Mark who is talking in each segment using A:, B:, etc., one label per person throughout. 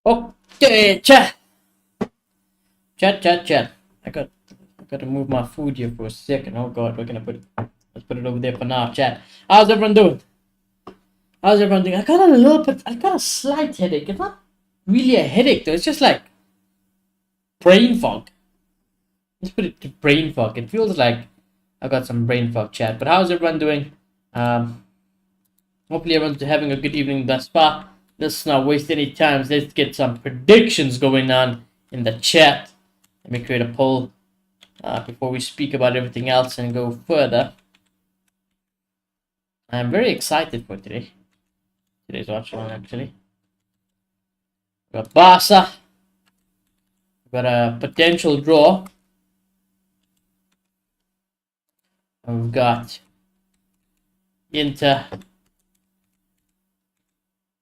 A: Okay, chat. Chat. I got to move my food here for a second. Oh God, we're gonna let's put it over there for now. Chat. How's everyone doing? How's everyone doing? I got a slight headache. It's not really a headache though. It's just like brain fog. Let's put it to brain fog. It feels like I got some brain fog, chat. But how's everyone doing? Um, Hopefully everyone's having a good evening thus far. Let's not waste any time. Let's get some predictions going on in the chat. Let me create a poll before we speak about everything else and go further. I'm very excited for today. Today's watch along actually. We've got Barca. We've got a potential draw. And we've got Inter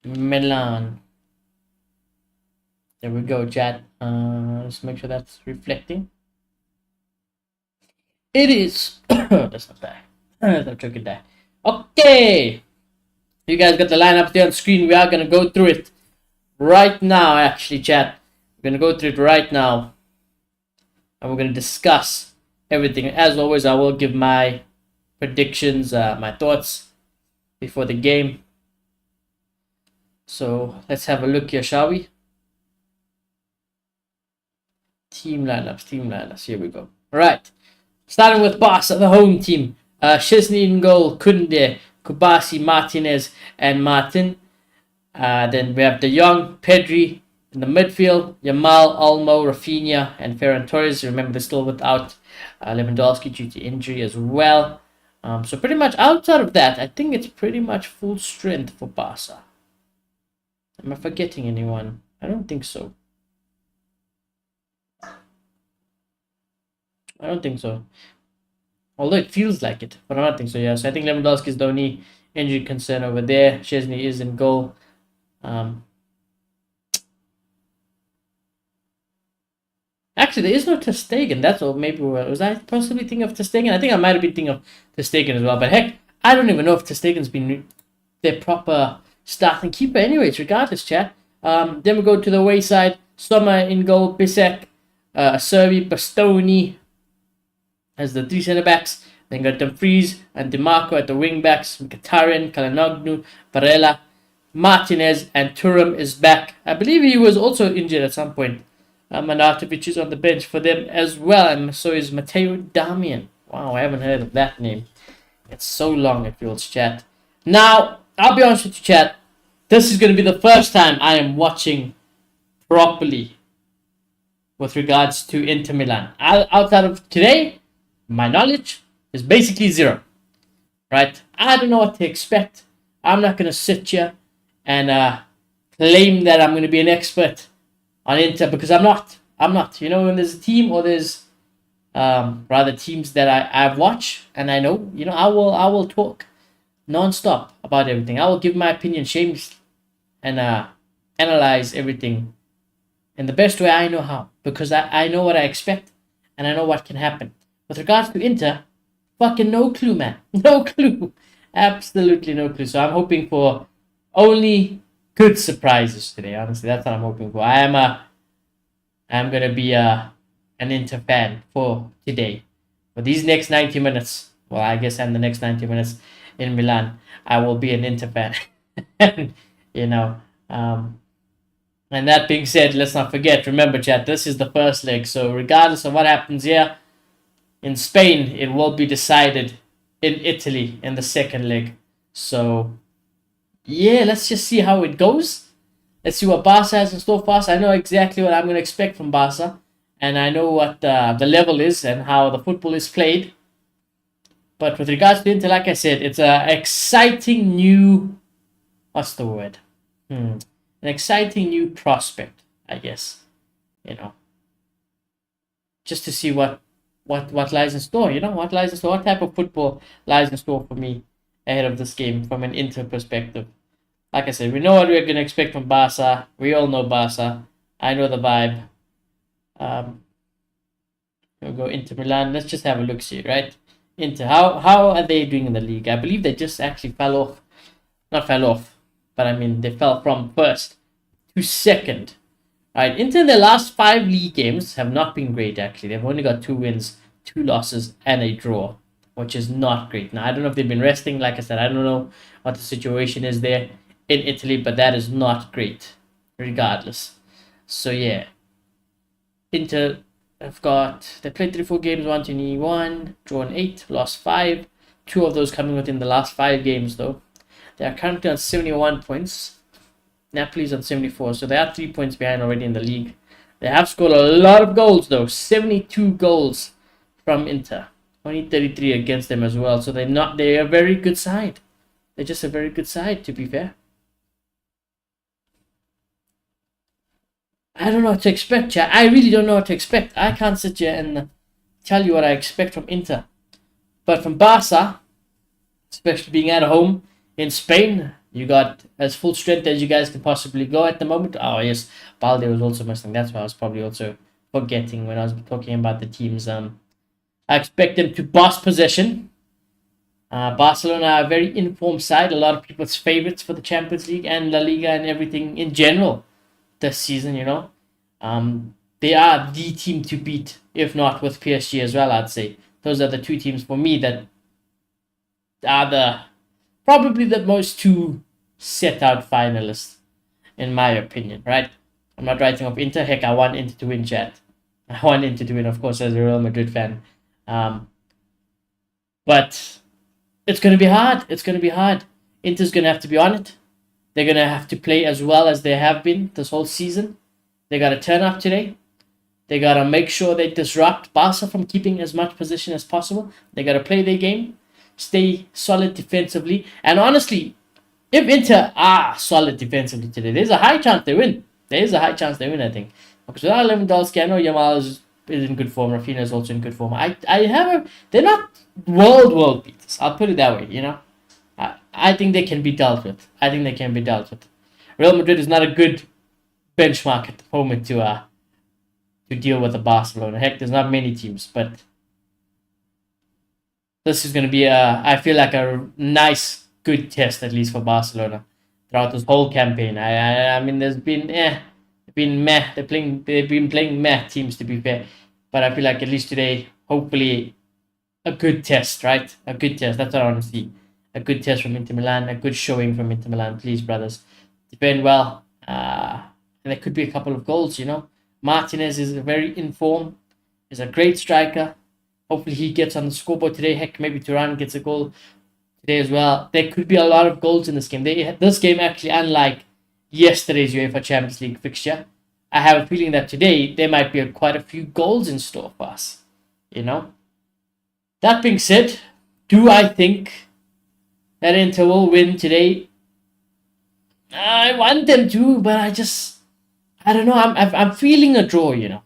A: Milan. There we go, chat. Let's make sure that's reflecting. It is. That's not bad. That's not joking there. Okay. You guys got the lineup there on screen. We are going to go through it right now, actually, chat. We're going to go through it right now. And we're going to discuss everything. As always, I will give my predictions, my thoughts before the game. So let's have a look here, shall we? Team lineups. Here we go. All right. Starting with Barca, the home team. Szczesny in goal, Kunde, Kubasi, Martinez, and Martin. Then we have De Jong, Pedri in the midfield, Yamal, Olmo, Rafinha, and Ferran Torres. Remember, they're still without Lewandowski due to injury as well. So pretty much outside of that, I think it's pretty much full strength for Barca. Am I forgetting anyone? I don't think so. I don't think so. Although it feels like it, but I don't think so. Yeah, so I think Lewandowski is the only injury concern over there. Szczesny is in goal. Actually, there is no Ter Stegen. That's all. Maybe was I possibly thinking of Ter Stegen? I think I might have been thinking of Ter Stegen as well. But heck, I don't even know if Ter Stegen's been their proper starting keeper. Anyways, regardless, chat. Then we go to the away side. Sommer in goal. Bisek, Serbi, Bastoni as the three centre backs. Then got Dumfries and DiMarco at the wing backs. Mkhitaryan, Kalanoglu, Varela, Martinez, and Thuram is back. I believe he was also injured at some point. Manatovic is on the bench for them as well, and so is Matteo Darmian. Wow, I haven't heard of that name. It's so long, it feels, chat. Now, I'll be honest with you, chat. This is going to be the first time I am watching properly with regards to Inter Milan. Outside of today, my knowledge is basically zero. Right? I don't know what to expect. I'm not going to sit here and claim that I'm going to be an expert on Inter because I'm not. You know, when there's a team or there's rather teams that I've watched and I know, you know, I will talk non-stop about everything. I will give my opinion shamelessly and analyze everything in the best way I know how because I know what I expect and I know what can happen. With regards to Inter, fucking no clue, man. No clue. Absolutely no clue. So I'm hoping for only good surprises today. Honestly, that's what I'm hoping for. I'm gonna be an Inter fan for today. For these next 90 minutes, well, I guess and the next 90 minutes in Milan, I will be an Inter fan. You know, and that being said, let's not forget. Remember, chat. This is the first leg, so regardless of what happens here in Spain, it will be decided in Italy in the second leg. So yeah, let's just see how it goes. Let's see what Barca has in store for us. I know exactly what I'm going to expect from Barca. And I know what the level is and how the football is played. But with regards to Inter, like I said, it's an exciting new... What's the word? An exciting new prospect, I guess. You know. Just to see what lies in store, you know? What lies in store? What type of football lies in store for me ahead of this game from an Inter perspective. Like I said, we know what we're going to expect from Barca. We all know Barca. I know the vibe. We'll go Inter Milan. Let's just have a look see, right? Inter, how are they doing in the league? I believe they just actually fell off. Not fell off, but I mean they fell from first to second. Right, Inter in their last 5 league games have not been great, actually. They've only got 2 wins, 2 losses, and a draw, which is not great. Now, I don't know if they've been resting. Like I said, I don't know what the situation is there in Italy, but that is not great, regardless. So, yeah. Inter have they played 3-4 games, 1-21, drawn 8, lost 5. 2 of those coming within the last 5 games, though. They are currently on 71 points. Napoli's on 74, so they are 3 points behind already in the league. They have scored a lot of goals, though. 72 goals from Inter. Only 33 against them as well, so they're a very good side. They're just a very good side, to be fair. I don't know what to expect, chat. I really don't know what to expect. I can't sit here and tell you what I expect from Inter. But from Barca, especially being at home in Spain, you got as full strength as you guys can possibly go at the moment. Oh, yes, Balde was also missing. That's why I was probably also forgetting when I was talking about the teams. I expect them to boss possession. Barcelona are a very informed side. A lot of people's favorites for the Champions League and La Liga and everything in general this season, you know. They are the team to beat, if not with PSG as well, I'd say. Those are the 2 teams for me that are probably the most 2 set out finalists, in my opinion, right? I'm not writing off Inter. Heck, I want Inter to win, chat. I want Inter to win, of course, as a Real Madrid fan. But it's going to be hard. It's going to be hard. Inter's going to have to be on it. They're going to have to play as well as they have been this whole season. They got to turn up today. They got to make sure they disrupt Barca from keeping as much position as possible. They got to play their game, stay solid defensively. And honestly, if Inter are solid defensively today, there's a high chance they win. There is a high chance they win, I think. Because without Lewandowski, I know Yamal is in good form. Rafinha is also in good form. They're not world beaters. I'll put it that way, you know. I think they can be dealt with. Real Madrid is not a good benchmark at the moment to deal with the Barcelona. Heck, there's not many teams, but this is going to be I feel like a nice, good test, at least for Barcelona throughout this whole campaign. I mean, there's been meh. They've been playing meh teams, to be fair, but I feel like at least today, hopefully, a good test, right? A good test. That's what I want to see. A good test from Inter Milan. A good showing from Inter Milan, please, brothers. Defend well. And there could be a couple of goals, you know. Martinez is very informed. He's a great striker. Hopefully he gets on the scoreboard today. Heck, maybe Turan gets a goal today as well. There could be a lot of goals in this game. This game actually, unlike yesterday's UEFA Champions League fixture, I have a feeling that today there might be quite a few goals in store for us. You know. That being said, do I think that Inter will win today? I want them to, but I don't know. I'm feeling a draw, you know.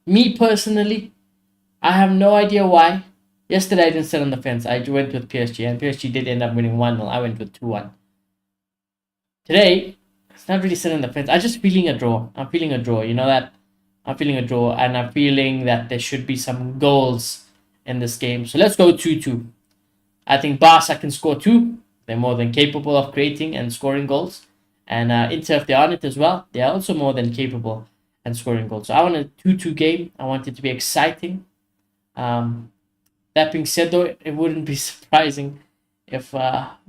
A: Me personally, I have no idea why. Yesterday I didn't sit on the fence. I went with PSG, and PSG did end up winning 1-0. I went with 2-1. Today, it's not really sitting on the fence. I'm just feeling a draw. I'm feeling a draw. You know that? I'm feeling a draw, and I'm feeling that there should be some goals in this game. So let's go 2-2. I think Barca can score 2. They're more than capable of creating and scoring goals. And Inter, if they're on it as well, they are also more than capable and scoring goals. So I want a 2-2 game. I want it to be exciting. That being said, though, it wouldn't be surprising if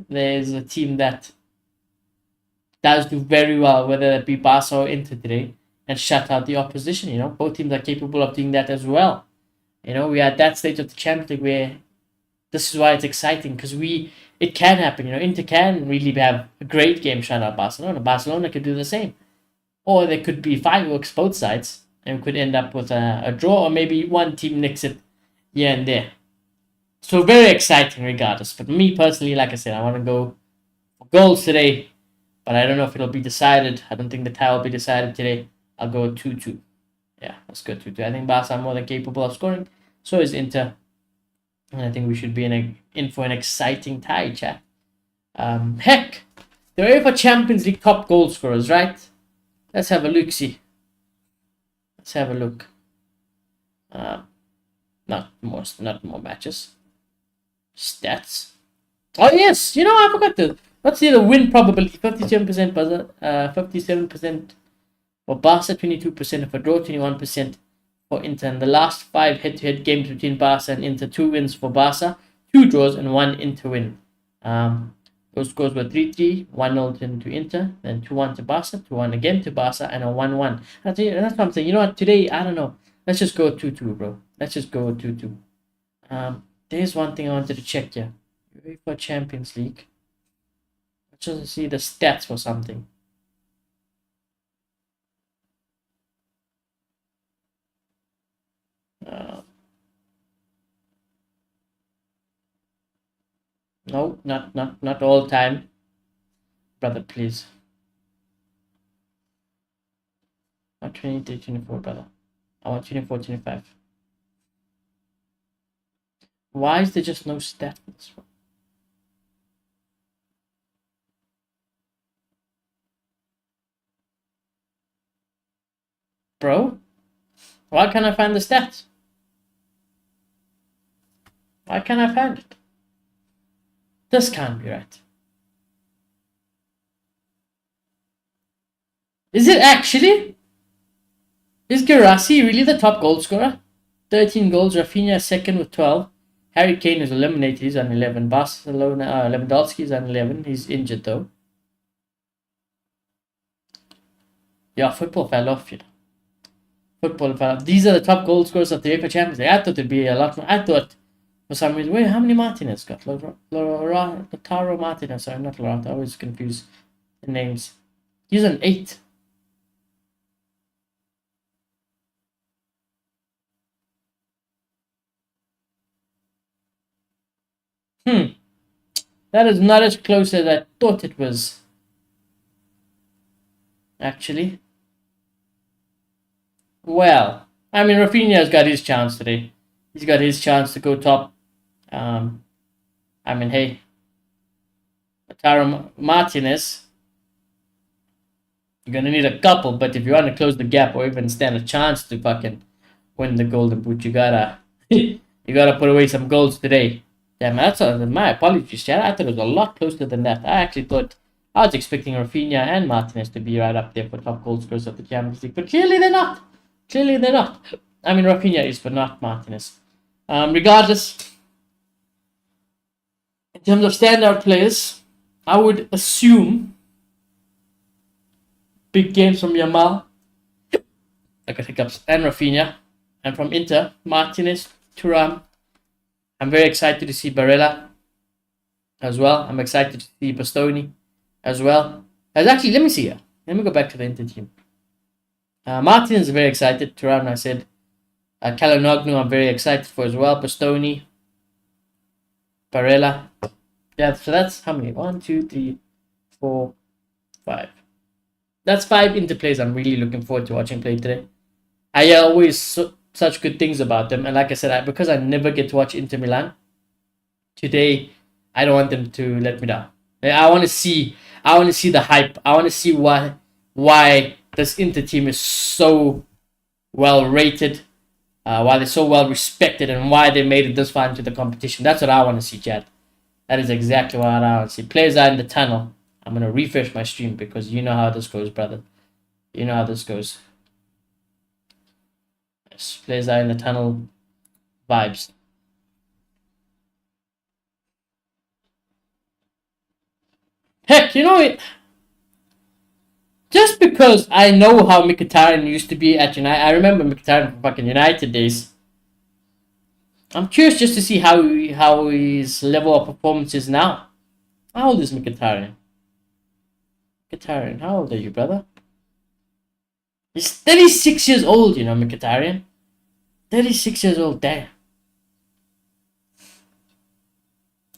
A: there's a team that does do very well, whether it be Barca or Inter today, and shut out the opposition. You know, both teams are capable of doing that as well. You know, we are at that stage of the Champions League where this is why it's exciting, because it can happen. You know, Inter can really have a great game shut out Barcelona. Barcelona could do the same. Or there could be fireworks both sides, and we could end up with a draw, or maybe one team nicks it here and there. So very exciting regardless. But me personally, like I said, I want to go for goals today, but I don't know if it'll be decided. I don't think the tie will be decided today. I'll go 2-2. Yeah, let's go 2-2. I think Barca are more than capable of scoring. So is Inter. And I think we should be in for an exciting tie, chat. Heck, the UEFA Champions League top goal scorers, right? Let's have a look, see. Let's have a look. Not more matches. Stats. Oh yes, you know, I forgot to. Let's see the win probability. 57%. 57%. For Barca, 22%. For draw, 21% for Inter. In the last 5 head-to-head games between Barca and Inter, 2 wins for Barca, 2 draws, and 1 Inter win. Those scores were 3-3, 1-0 to Inter, then 2-1 to Barca, 2-1 again to Barca, and a 1-1. That's what I'm saying. You know what? Today, I don't know. Let's just go 2-2, bro. Let's just go 2-2. There's one thing I wanted to check here. UEFA Champions League. Let's just see the stats for something. No, not all time. Brother, please. Not 23, 24, brother. I want 24, 25. Why is there just no stat for this one? Bro? Why can't I find the stats? Why can't I find it? This can't be right. Is it actually? Is Guirassy really the top goal scorer? 13 goals. Rafinha second with 12. Harry Kane is eliminated. He's on 11. Barcelona, Lewandowski's on 11. He's injured though. Yeah, football fell off, you know. Football fell off. These are the top goal scorers of the UEFA Champions League. I thought it'd be a lot more. I thought for some reason, wait, how many Martinez got? Lautaro Martinez. Sorry, not Lautaro. I always confuse the names. He's an 8. That is not as close as I thought it was. Actually. Well, I mean, Rafinha's got his chance today. He's got his chance to go top. I mean, hey. Lautaro Martinez. You're going to need a couple, but if you want to close the gap or even stand a chance to fucking win the Golden Boot, you gotta put away some goals today. Damn, that's my apologies, Chad. I thought it was a lot closer than that. I actually thought I was expecting Rafinha and Martinez to be right up there for top goal scorers of the Champions League, but clearly they're not. Clearly they're not. I mean, Rafinha is, but not Martinez. Regardless, in terms of standout players, I would assume big games from Yamal, I got hiccups, and Rafinha, and from Inter, Martinez, Thuram. I'm very excited to see Barella as well. I'm excited to see Bastoni as well. Actually, let me see here. Let me go back to the Inter team. Martinez is very excited. Thuram, I said. Calhanoglu, I'm very excited for as well. Bastoni, Barella. Yeah, so that's how many? 1, 2, 3, 4, 5. That's 5 Inter players I'm really looking forward to watching play today. I hear always such good things about them, and like I said, because I never get to watch Inter Milan, today I don't want them to let me down. I want to see the hype. I want to see why this Inter team is so well rated, why they're so well respected, and why they made it this far into the competition. That's what I want to see, Chad. That is exactly what I want to see. Players are in the tunnel. I'm going to refresh my stream because you know how this goes, brother. You know how this goes. Yes, players are in the tunnel vibes. Heck, you know it. Just because I know how Mkhitaryan used to be at United, I remember Mkhitaryan from fucking United days. I'm curious just to see how his level of performance is now. How old is Mkhitaryan? Mkhitaryan, how old are you, brother? He's 36 years old, you know, Mkhitaryan. 36 years old, damn.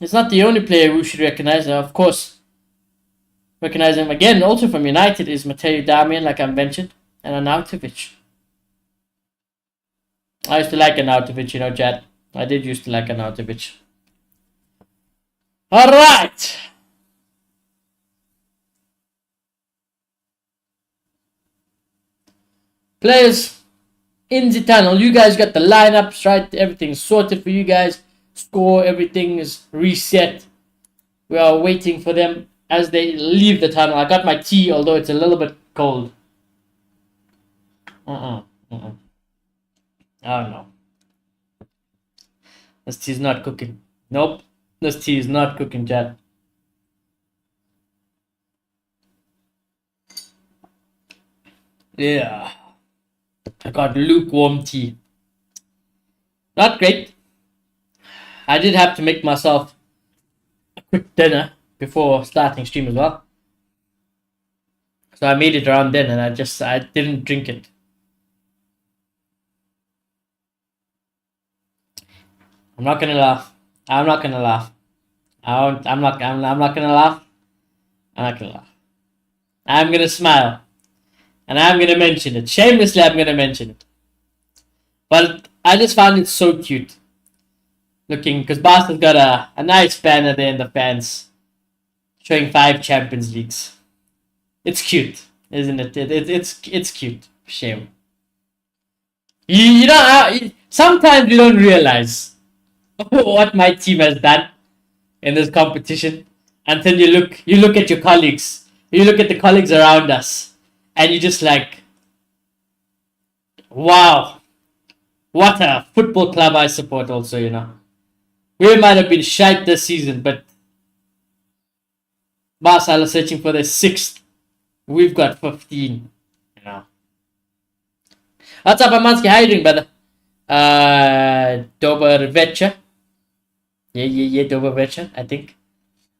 A: He's not the only player who should recognize him, of course. Recognize him again, also from United, is Mateo Darmian, like I mentioned, and Arnautovic. I used to like Arnautovic, you know, Chad. I did used to like Arnautovic. Alright! Players in the tunnel, you guys got the lineups right, everything's sorted for you guys. Score, everything is reset. We are waiting for them as they leave the tunnel. I got my tea, although it's a little bit cold. Uh-uh. Uh-uh. Oh no. This tea is not cooking. Nope. This tea is not cooking, chat. Yeah. I got lukewarm tea. Not great. I did have to make myself a quick dinner before starting stream as well. So I made it around then and I didn't drink it. I'm not gonna laugh. I'm not gonna laugh. I'm not gonna laugh. I'm not gonna laugh. I'm gonna smile. And I'm gonna mention it. Shamelessly I'm gonna mention it. But I just found it so cute. Looking because Barca's got a nice banner there in the fans showing 5 Champions Leagues. It's cute, isn't it? It's cute. Shame. You know, sometimes you don't realize what my team has done in this competition until you look at your colleagues, you look at the colleagues around us, and you just like, wow, what a football club I support. Also, you know, we might have been shite this season, but Barca are searching for their 6th. We've got 15. You know. What's up, Amanski? How you doing, brother? Dober Vecha. Yeah, Dober Vecha, I think.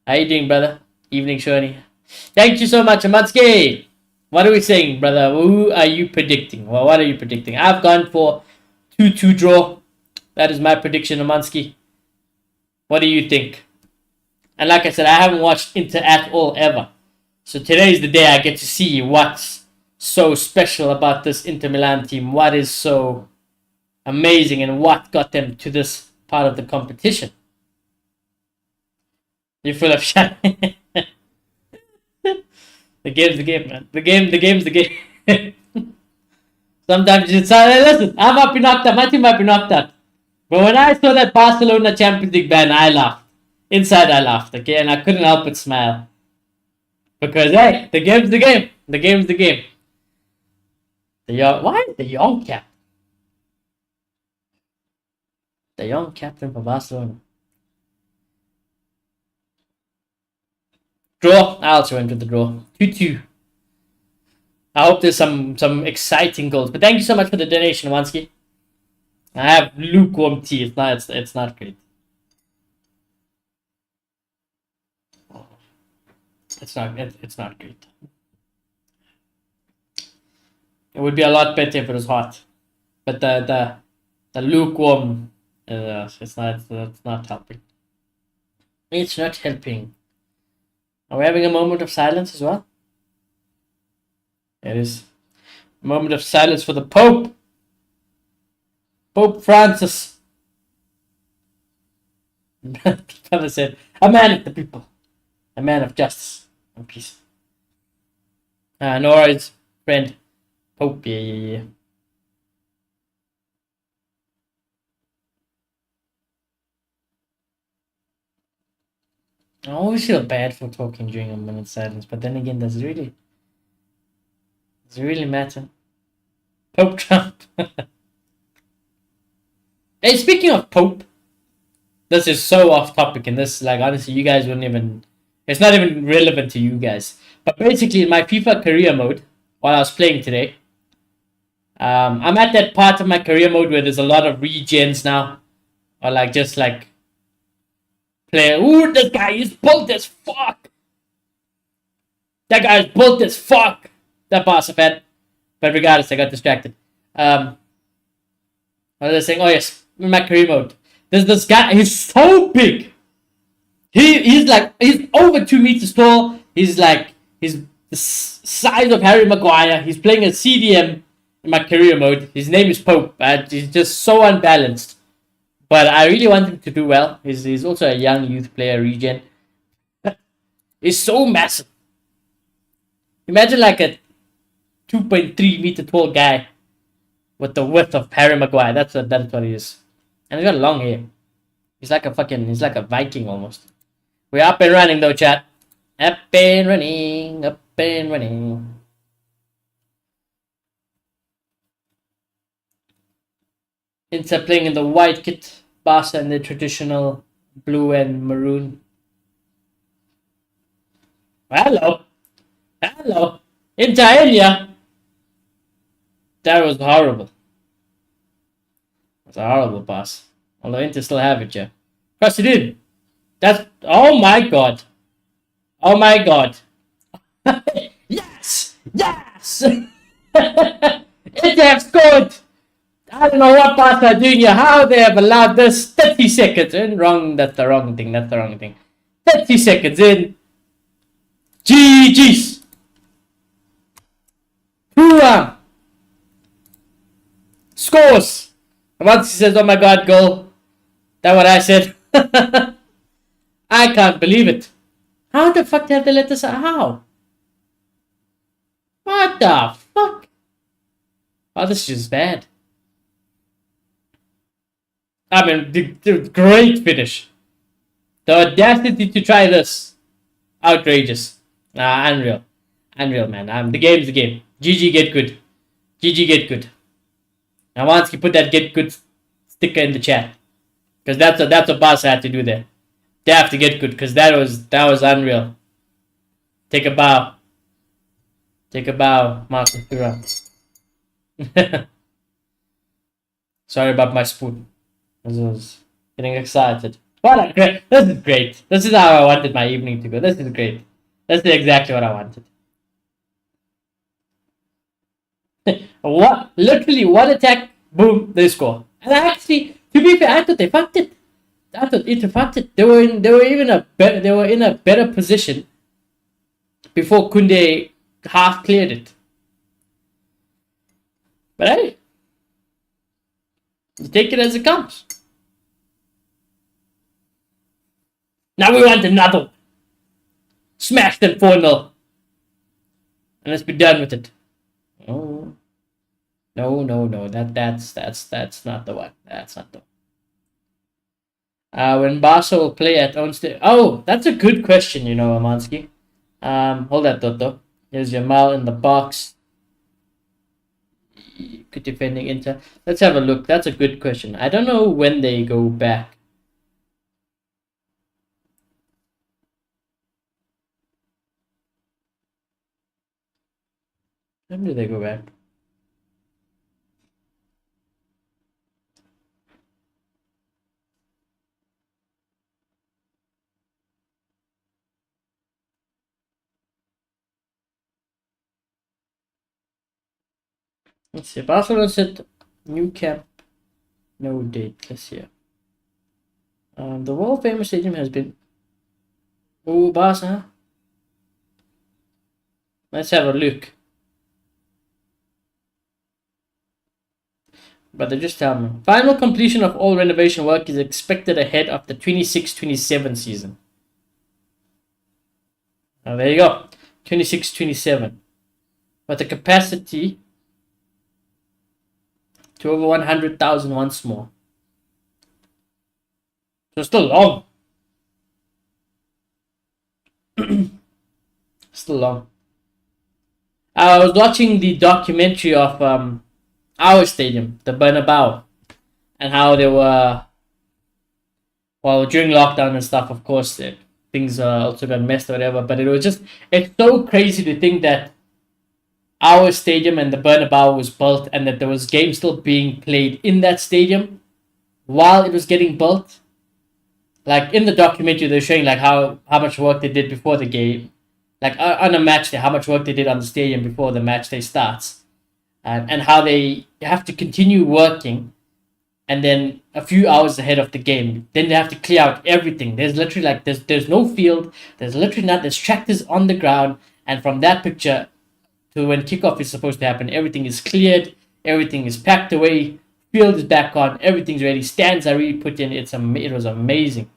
A: How you doing, brother? Evening, Shoni. Thank you so much, Amanski. What are we saying, brother? Who are you predicting? Well, what are you predicting? I've gone for 2-2 draw. That is my prediction, Amanski. What do you think? And like I said, I haven't watched Inter at all ever. So today is the day I get to see what's so special about this Inter Milan team. What is so amazing and what got them to this part of the competition. You're full of shit. The game's the game, man. The game's the game. Sometimes you say, listen, I might be knocked out. My team might be knocked out. But when I saw that Barcelona Champions League ban, I laughed. Inside, I laughed, okay? And I couldn't help but smile. Because, hey, the game's the game. The game's the game. Why the young captain? The young captain for Barcelona. Draw. I also went with the draw. 2-2. I hope there's some exciting goals. But thank you so much for the donation, Wansky. I have lukewarm tea. It's not great. It's not great. It would be a lot better if it was hot. But the lukewarm, it's not helping. It's not helping. Are we having a moment of silence as well? It is a moment of silence for the Pope. Pope Francis. Father said, a man of the people. A man of justice and peace. Nora's friend. Pope, yeah. I always feel bad for talking during a minute's silence, but then again, does it really matter? Pope Trump. Hey, speaking of Pope, this is so off topic, and this, like, honestly, you guys wouldn't even, it's not even relevant to you guys. But basically, in my FIFA career mode, while I was playing today, I'm at that part of my career mode where there's a lot of regens now, or like just like player. Ooh, this guy is built as fuck. That guy is built as fuck. That boss fan. But regardless, I got distracted. What was I saying? Oh yes, in my career mode, there's this guy. He's so big. He's over 2 meters tall. He's the size of Harry Maguire. He's playing a CDM in my career mode. His name is Pope. He's just so unbalanced. But I really want him to do well. He's also a young youth player, regen. He's so massive. Imagine like a 2.3 meter tall guy with the width of Harry Maguire. That's what he is. And he's got long hair. He's like a Viking almost. We're up and running though, chat. Up and running. I Inter playing in the white kit, Barca in the traditional blue and maroon. Hello. Hello. Inter India. That was horrible. It was a horrible pass. Although Inter still have it, yeah. Cross it in. That's. Oh my god. Oh my god. Yes! Yes! Inter have scored! I don't know what Barca are doing here. How they have allowed this 30 seconds in. Wrong. That's the wrong thing. That's the wrong thing. 30 seconds in. GG's. 2-1. Scores. And once he says, oh my god, goal. That's what I said. I can't believe it. How the fuck have they let this out? How? What the fuck? Oh, this is bad. I mean, the great finish. The audacity to try this. Outrageous. Unreal. Unreal, man. The game's the game. GG get good. GG get good. Now, once you put that get good sticker in the chat. Because that's what Barca had to do there. They have to get good because that was unreal. Take a bow. Take a bow, Marcus Thuram. Sorry about my spoon. I was getting excited. What a great! This is great. This is how I wanted my evening to go. This is great. This is exactly what I wanted. What? Literally, one attack, boom, they score. And actually, to be fair, I thought they fucked it. I thought Inter fucked it. They were in a better position before Kunde half cleared it. But hey, you take it as it comes. Now we want another one. Smash them 4-0. And let's be done with it. Oh. No. That's not the one. That's not the one. When Barca will play at own state. Oh, that's a good question, Amansky. Hold that thought though. Here's Jamal in the box. Good defending Inter. Let's have a look. That's a good question. I don't know when they go back. When do they go back? Let's see. Barcelona said new camp, no date. Let's see. The world famous stadium has been. Oh, Barca. Let's have a look. But they just tell me. Final completion of all renovation work is expected ahead of the 26-27 season. Now there you go. 26-27. But the capacity to over 100,000 once more. So still long. Still long. I was watching the documentary of our stadium, the Bernabeu, and how they were, well, during lockdown and stuff, of course, things also got messed or whatever, but it's so crazy to think that our stadium and the Bernabeu was built and that there was games still being played in that stadium while it was getting built. Like in the documentary, they're showing like how much work they did before the game, like on a match day, how much work they did on the stadium before the match day starts. And how they have to continue working, and then a few hours ahead of the game, then they have to clear out everything. There's literally like there's no field. There's literally not. There's tractors on the ground, and from that picture to when kickoff is supposed to happen, everything is cleared, everything is packed away, field is back on, everything's ready. Stands are really put in. It was amazing.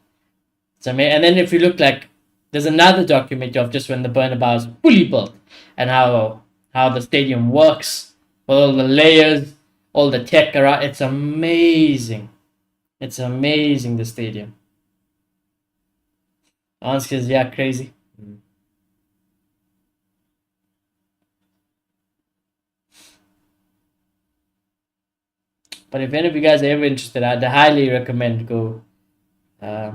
A: It's amazing. And then if you look like there's another documentary of just when the Bernabeu is fully built and how the stadium works. All the layers, all the tech around. It's amazing. It's amazing, the stadium. Ansky is, yeah, crazy. But if any of you guys are ever interested, I'd highly recommend go. I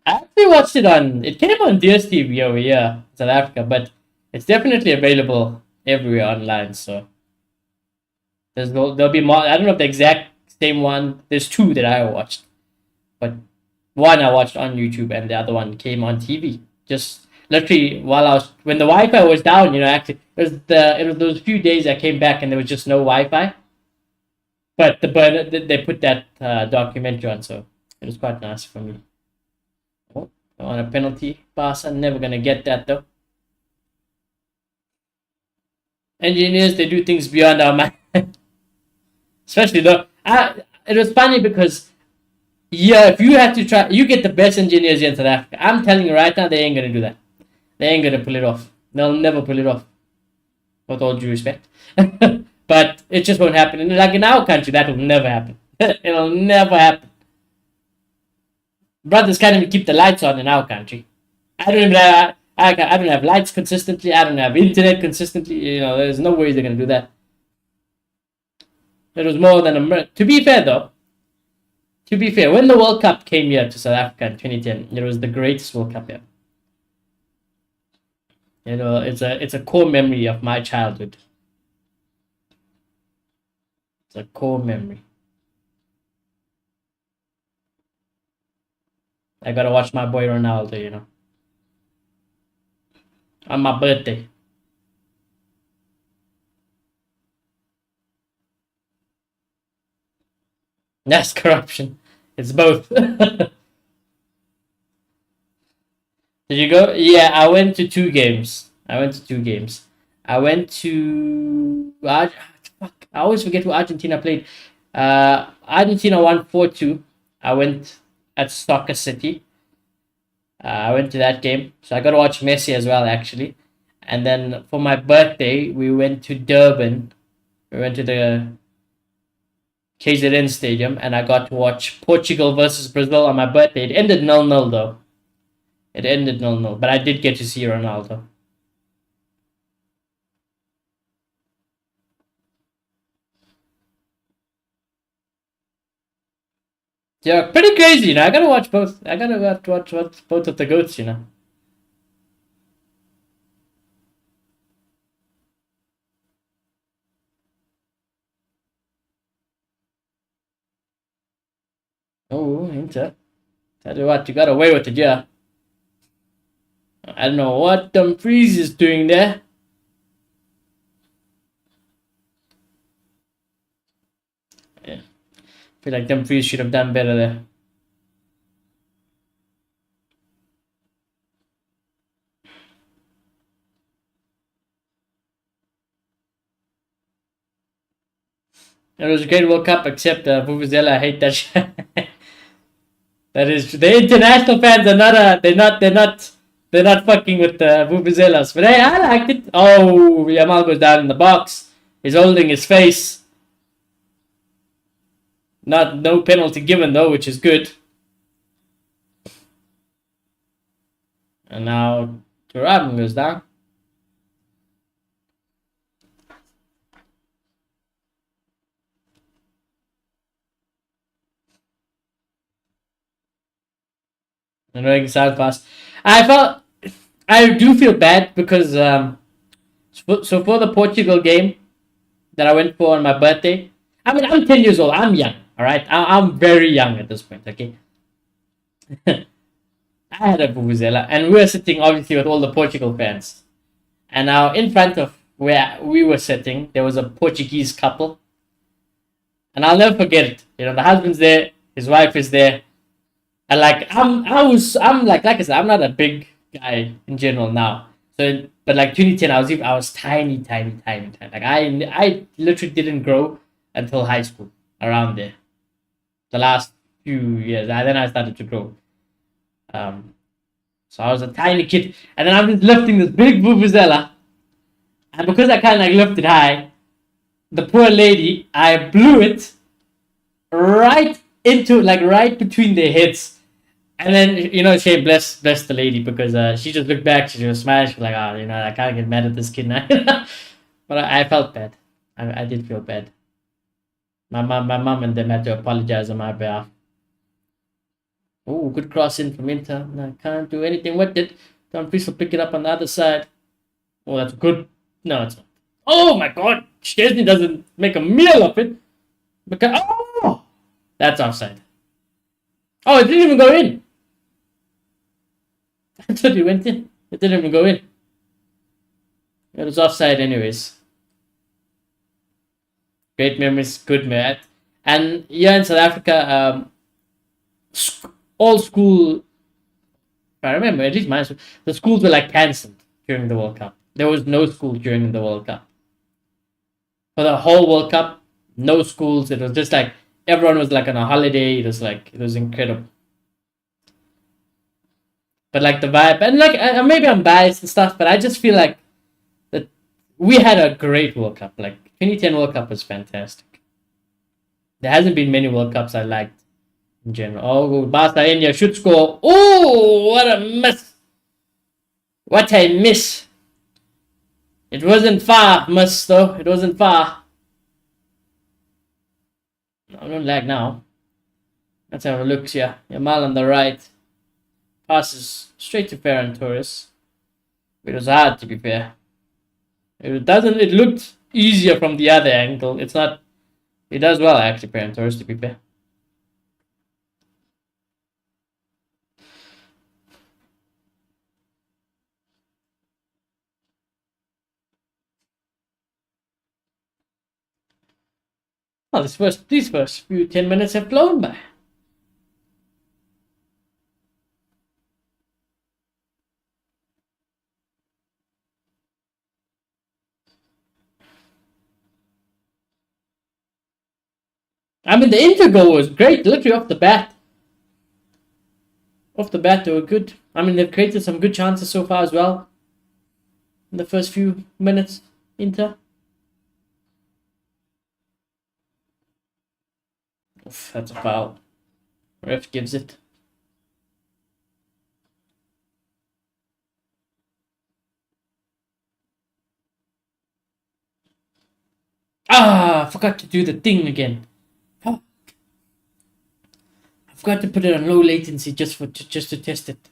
A: actually watched it on. It came on DSTV over here, South Africa, but it's definitely available everywhere online. So there'll be more. I don't know if the exact same one. There's two that I watched, but one I watched on YouTube, and the other one came on TV. Just literally while I was when the Wi-Fi was down. Actually, it was those few days I came back and there was just no Wi-Fi. But they put that documentary on, so it was quite nice for me. Oh, on a penalty pass, I'm never gonna get that though. Engineers, they do things beyond our mind. Especially though, it was funny because yeah, if you have to try, you get the best engineers here in South Africa. I'm telling you right now, they ain't gonna do that. They ain't gonna pull it off. They'll never pull it off. With all due respect, but it just won't happen. And like in our country, that will never happen. It'll never happen. Brothers can't even keep the lights on in our country. I don't even have, I don't have lights consistently. I don't have internet consistently. There's no way they're gonna do that. It was more than a. To be fair, though. To be fair, when the World Cup came here to South Africa in 2010, it was the greatest World Cup ever. It's a core memory of my childhood. It's a core memory. I gotta watch my boy Ronaldo, on my birthday. That's corruption. It's both. Did you go? Yeah, I went to two games. I went to. Fuck, I always forget who Argentina played. Argentina won 4-2. I went at Soccer City. I went to that game. So I got to watch Messi as well, actually. And then for my birthday, we went to Durban. We went to the KZN Stadium, and I got to watch Portugal versus Brazil on my birthday. It ended 0-0 though. It ended 0-0, but I did get to see Ronaldo. Yeah, pretty crazy, I gotta watch both. I gotta watch both of the goats. Oh, Inter. Tell you what, you got away with it, yeah. I don't know what Dumfries is doing there. Yeah. I feel like Dumfries should have done better there. It was a great World Cup, except Vuvuzela. I hate that shit. That is, the international fans are not. They're not fucking with the Vuvuzelas. But hey, I liked it. Oh, Yamal goes down in the box. He's holding his face. No penalty given though, which is good. And now Thuram goes down. Annoying sound pass. I do feel bad because so for the Portugal game that I went for on my birthday. I mean, I'm 10 years old. I'm young. All right, I'm very young at this point. Okay. I had a vuvuzela, and we were sitting obviously with all the Portugal fans. And now in front of where we were sitting, there was a Portuguese couple, and I'll never forget it. The husband's there, his wife is there, and like I'm like I said, I'm not a big guy in general now. So, but like 2010, I was tiny. Like I literally didn't grow until high school, around there. The last few years, and then I started to grow. So I was a tiny kid, and then I'm just lifting this big vuvuzela, and because I kind of like lifted high, the poor lady, I blew it right into right between their heads, and then she bless the lady because she just looked back, she was smiling, she was like, oh, I can't get mad at this kid now, but I felt bad. I did feel bad. My mum and them had to apologize on my behalf. Oh, good cross in from Inter. No, can't do anything with it. Dumfries will pick it up on the other side. Oh, that's good. No, it's not. Oh my god! Szczesny doesn't make a meal of it. Because oh, that's offside. Oh, it didn't even go in. I thought it went in. It didn't even go in. It was offside anyways. Great memories, good man. And yeah, in South Africa, all school, if I remember, at least mine, the schools were like cancelled during the World Cup. There was no school during the World Cup. For the whole World Cup, no schools. It was just like everyone was like on a holiday. It was incredible. But like the vibe, and like maybe I'm biased and stuff, but I just feel like that we had a great World Cup. Like 2010 World Cup was fantastic. There hasn't been many World Cups I liked in general. Oh, Barca India should score. Oh, what a miss! What a miss! It wasn't far, miss though. It wasn't far. No, don't lag now. Let's have a look here. Yamal on the right. Passes straight to Ferran Torres. It was hard to be fair. It looked easier from the other angle. It's not. It does well actually, Ferran Torres, to be fair. Well, these first few 10 minutes have flown by. I mean, the Inter goal was great, literally off the bat. Off the bat, they were good. I mean, they've created some good chances so far as well. In the first few minutes, Inter. Oof, that's a foul. Ref gives it. Ah, I forgot to do the thing again. Oh, I forgot to put it on low latency just to test it.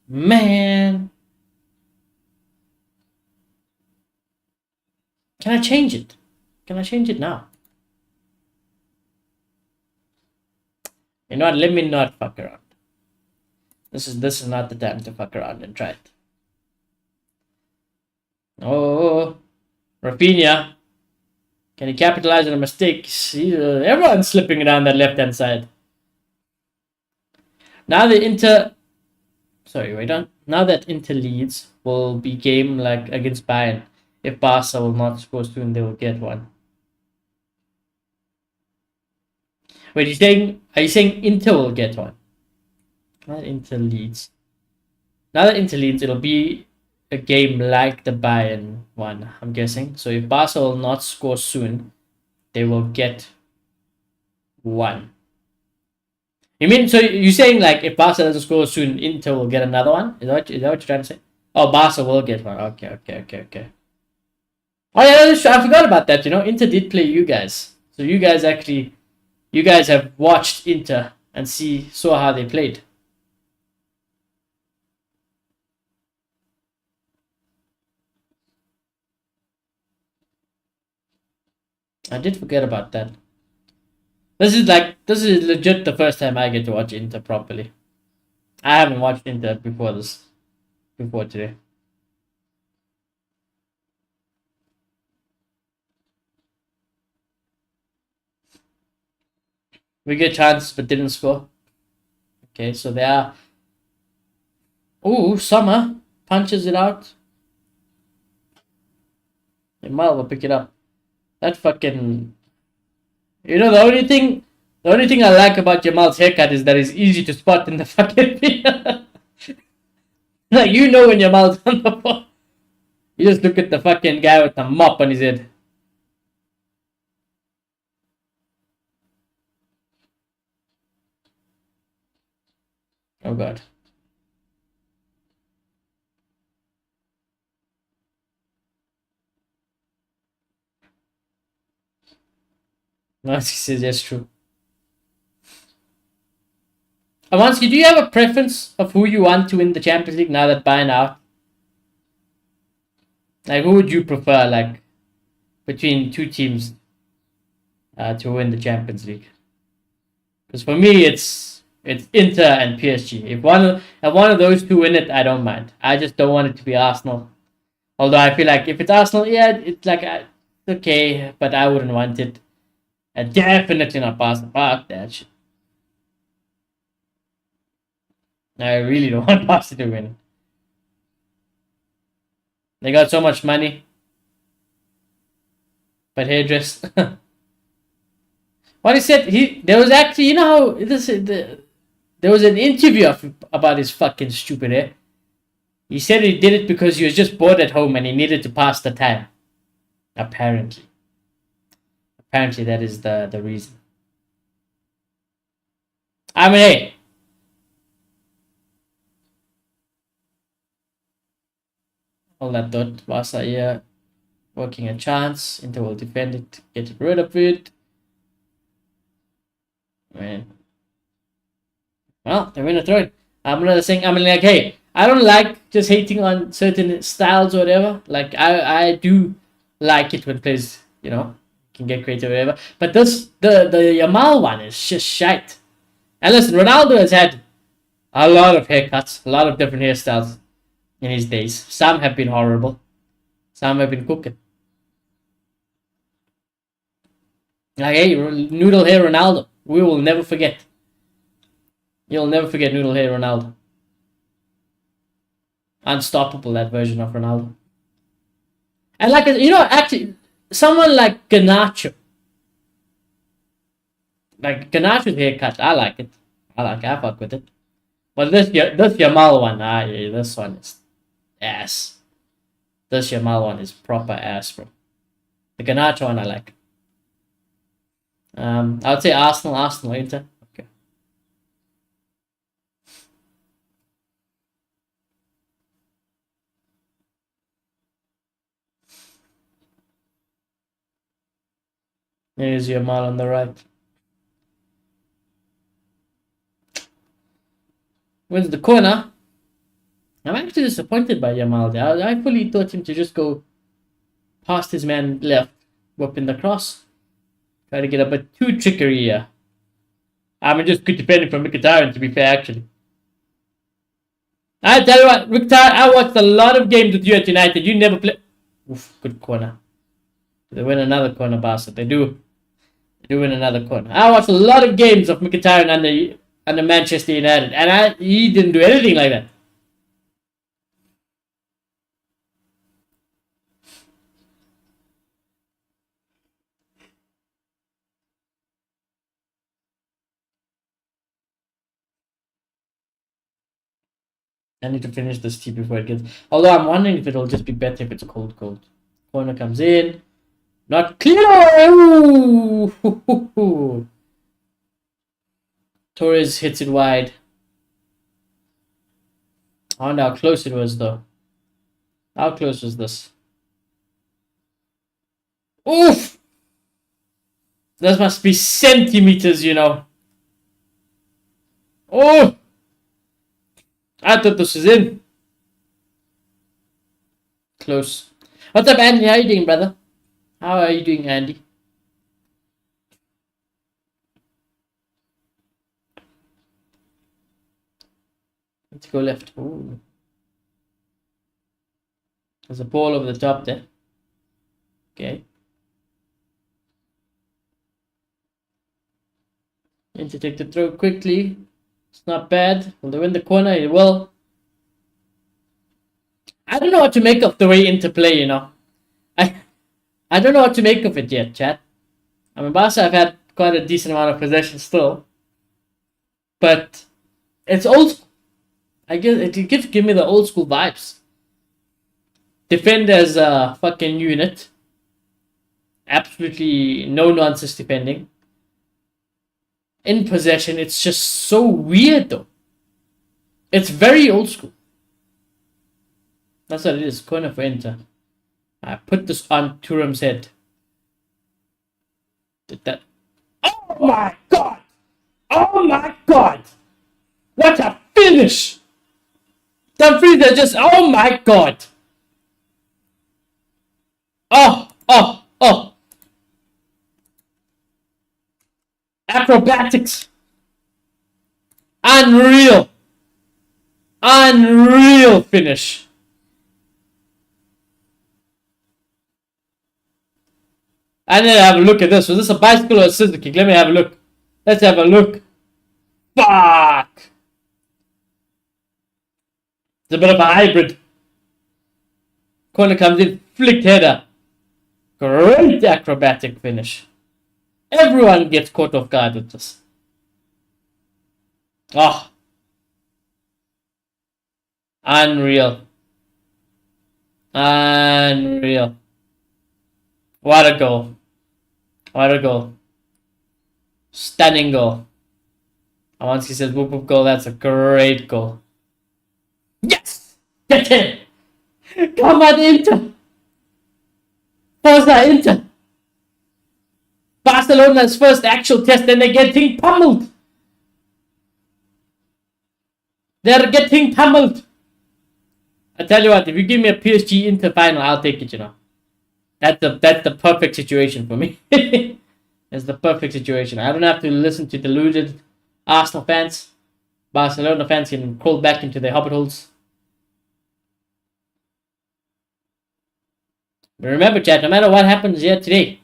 A: Man, can I change it? Can I change it now? You know what? Let me not fuck around. This is not the time to fuck around and try it. Oh, Rafinha. Can he capitalize on a mistake? Everyone's slipping down that left hand side. Now the Inter. Sorry, wait on. Now that Inter leads will be game like against Bayern. If Barca will not score soon, they will get one. Wait, are you saying Inter will get one? Now that Inter leads. Now that Inter leads, it'll be a game like the Bayern one, I'm guessing. So if Barca will not score soon, they will get one. You mean, so you're saying like if Barca doesn't score soon, Inter will get another one? Is that what you're trying to say? Oh, Barca will get one. Okay. Oh yeah, I forgot about that. You know, Inter did play you guys, so you guys have watched Inter and saw how they played. I did forget about that. This is legit the first time I get to watch Inter properly. I haven't watched Inter before today. We get chances but didn't score. Okay, so they are. Ooh, Summer punches it out. Jamal will pick it up. That fucking. You know, the only thing I like about Jamal's haircut is that it's easy to spot in the fucking video. Like, you know when Jamal's on the ball. You just look at the fucking guy with the mop on his head. Oh god. No, that's true. Avansky, do you have a preference of who you want to win the Champions League now that Bayern out? Like, who would you prefer, like, between two teams to win the Champions League? Because for me, it's Inter and PSG. If one of those two win it, I don't mind. I just don't want it to be Arsenal. Although I feel like if it's Arsenal, yeah, it's like okay, but I wouldn't want it. Definitely not Barca. Fuck that shit. I really don't want Barca to win. They got so much money, but hairdress. What he said, there was actually, you know how there was an interview about his fucking stupid hair. He said he did it because he was just bored at home and he needed to pass the time. Apparently that is the reason. I mean, hey, all that dot Barca here working a chance. Inter will defend it, get rid of it. Man. Well, they win a throw. I'm not saying, I mean, like, hey, I don't like just hating on certain styles or whatever. Like, I do like it when players, can get creative or whatever. But the Yamal one is just shite. And listen, Ronaldo has had a lot of haircuts, a lot of different hairstyles in his days. Some have been horrible. Some have been cooking. Like, hey, noodle hair Ronaldo. We will never forget. You'll never forget noodle hair Ronaldo. Unstoppable, that version of Ronaldo. And like, actually, someone like Garnacho. Like, Garnacho's haircut, I like it. I fuck with it. But this Yamal one, yeah, this one is ass. This Yamal one is proper ass, bro. The Garnacho one I like. I would say Arsenal, Inter. Okay. There's Yamal on the right. Wins the corner. I'm actually disappointed by Yamal there. I fully thought him to just go past his man left, whooping the cross. Try to get a bit too trickery here. I mean, just good defending from Mkhitaryan, to be fair, actually. I tell you what, Mkhitaryan, I watched a lot of games with you at United. You never play. Oof, good corner. They win another corner, Barca. They do. They do win another corner. I watched a lot of games of Mkhitaryan under Manchester United, and he didn't do anything like that. I need to finish this tea before it gets. Although I'm wondering if it'll just be better if it's cold. Corner comes in. Not clear. Ooh. Torres hits it wide. I wonder how close it was, though. How close was this? Oof! That must be centimeters, Oh! I thought this was in. Close. What's up, Andy? How are you doing, brother? How are you doing, Andy? Let's go left. Ooh. There's a ball over the top there. Okay. Need to take the throw quickly. It's not bad. Will they win the corner? It will. I don't know what to make of the way Inter play, I don't know what to make of it yet, chat. I mean, Barca have had quite a decent amount of possession still. But it's old school. I guess it give me the old school vibes. Defend as a fucking unit. Absolutely no nonsense defending. In possession, it's just so weird though. It's very old school. That's what it is. Corner for Inter. I put this on Thuram's head. Did that Oh my god! Oh my god! What a finish! Dumfries are just, oh my god! Oh, oh, oh! Acrobatics! Unreal! Unreal finish! I need to have a look at this. Was this a bicycle or a scissor kick? Let me have a look. Let's have a look. Fuck! It's a bit of a hybrid. Corner comes in, flick header. Great acrobatic finish. Everyone gets caught off guard with this. Oh. Unreal. Unreal. What a goal. What a goal. Stunning goal. And once he says whoop whoop goal, that's a great goal. Yes! Get in! Come on, Inter! Forza Inter! Barcelona's first actual test and they're getting pummeled! They're getting pummeled! I tell you what, if you give me a PSG Inter final, I'll take it, you know. That's the perfect situation for me. It's the perfect situation. I don't have to listen to deluded Arsenal fans. Barcelona fans can crawl back into their hobbit holes. But remember, chat, no matter what happens here today,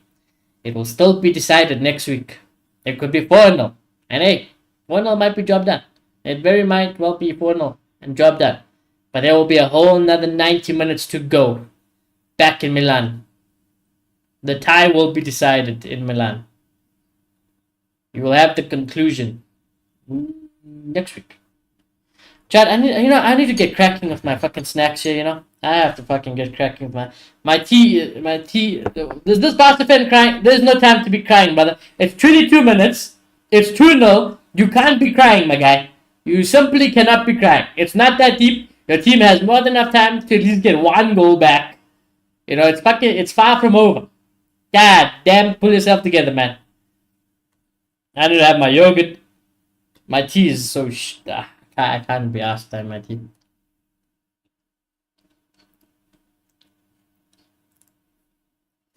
A: it will still be decided next week. It could be 4-0. And hey, 4-0 might be job done. It very might well be 4-0 and job done. But there will be a whole another 90 minutes to go back in Milan. The tie will be decided in Milan. You will have the conclusion next week. Chad, I need to get cracking with my fucking snacks here, you know? I have to fucking get cracking with my tea. There's this bastard fan crying. There's no time to be crying, brother. It's 22 minutes. It's 2-0. You can't be crying, my guy. You simply cannot be crying. It's not that deep. Your team has more than enough time to at least get one goal back. You know, it's far from over. God damn, pull yourself together, man. I need to have my yogurt. My tea is so I can't be asked to have my tea.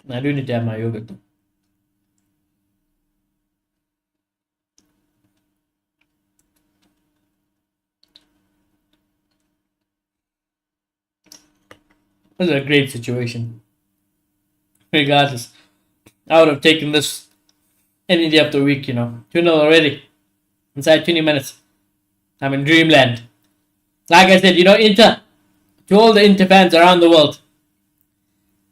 A: I do need to have my yogurt. This is a great situation. Regardless, I would have taken this any day of the week, you know. 2-0 already. Inside 20 minutes. I'm in dreamland. Like I said, you know, Inter. To all the Inter fans around the world.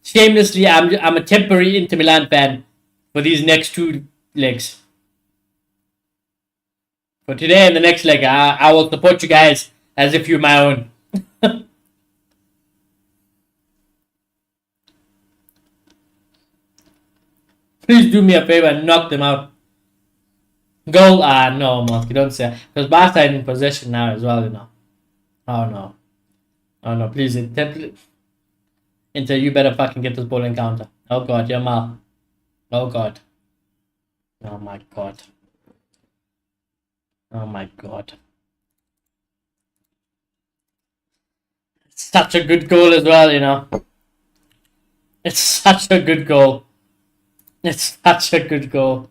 A: Shamelessly, I'm a temporary Inter Milan fan for these next two legs. For today and the next leg, I will support you guys as if you're my own. Please do me a favor and knock them out. Goal? No, Mark, you don't say. Because Barca is in possession now as well, you know. Oh, no. Oh, no, please. Inter, you better fucking get this ball in counter. Oh, God, Yamal. Oh, God. Oh, my God. Oh, my God. It's such a good goal as well, you know. It's such a good goal. It's such a good goal.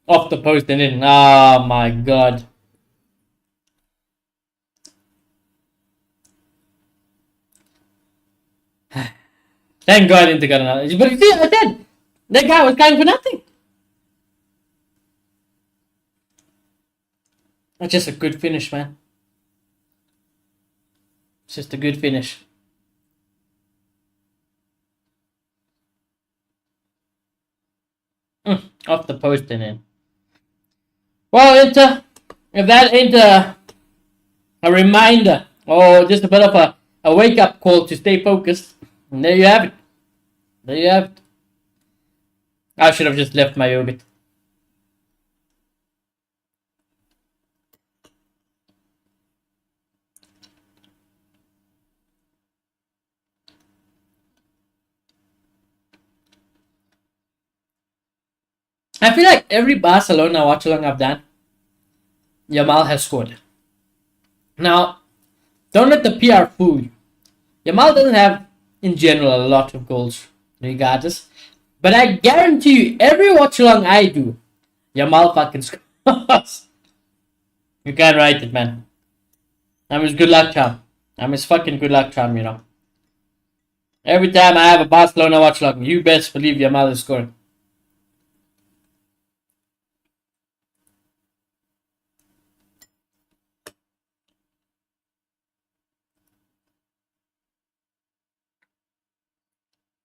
A: Off the post and in. Oh my god. Thank god Inter got another. But you see, I said that guy was crying for nothing. It's just a good finish, man. It's just a good finish. Off the post and in. Well, Inter, if that ain't a reminder or just a bit of a wake-up call to stay focused, and there you have it. There you have it. I should have just left my yogurt. I feel like every Barcelona watch along I've done, Yamal has scored. Now, don't let the PR fool you. Yamal doesn't have, in general, a lot of goals, regardless. But I guarantee you, every watch along I do, Yamal fucking scores. You can't write it, man. I'm his good luck charm. I'm his fucking good luck charm, you know. Every time I have a Barcelona watch along, you best believe Yamal is scoring.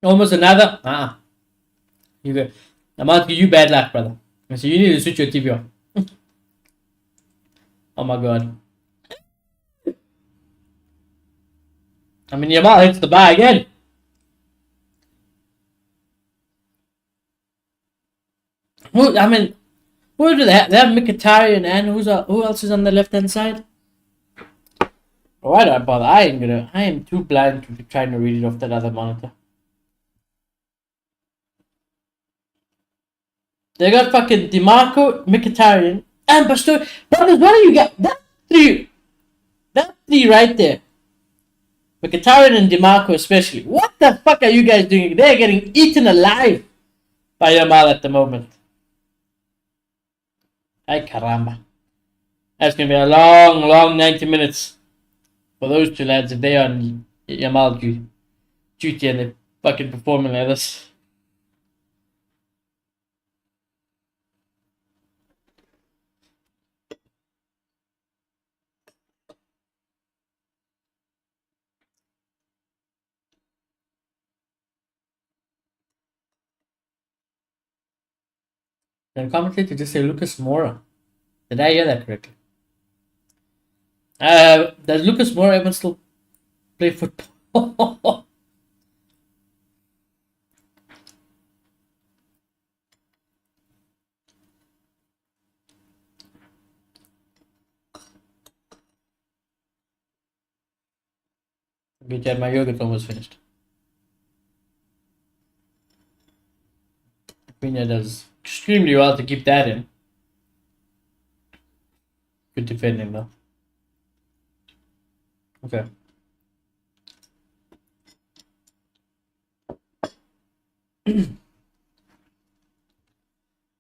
A: Almost another. You good. I'm asking you bad luck, brother. So you need to switch your TV on. Oh my god. I mean, Yamal hits the bar again. I mean, who do they have? They have Mkhitaryan and who else is on the left hand side? Why do I bother? I am too blind to be trying to read it off that other monitor. They got fucking DiMarco, Mkhitaryan, and Pastore. Brothers, what do you get? That three right there. Mkhitaryan and DiMarco especially. What the fuck are you guys doing? They're getting eaten alive by Yamal at the moment. Ay caramba. That's going to be a long, long 90 minutes for those two lads if they are on Yamal duty and they're fucking performing like this. The commentator just say Lucas Moura. Did I hear that correctly? Does Lucas Moura even still play football? My yogurt almost finished. Pina does extremely well to keep that in. Good defending though. Okay.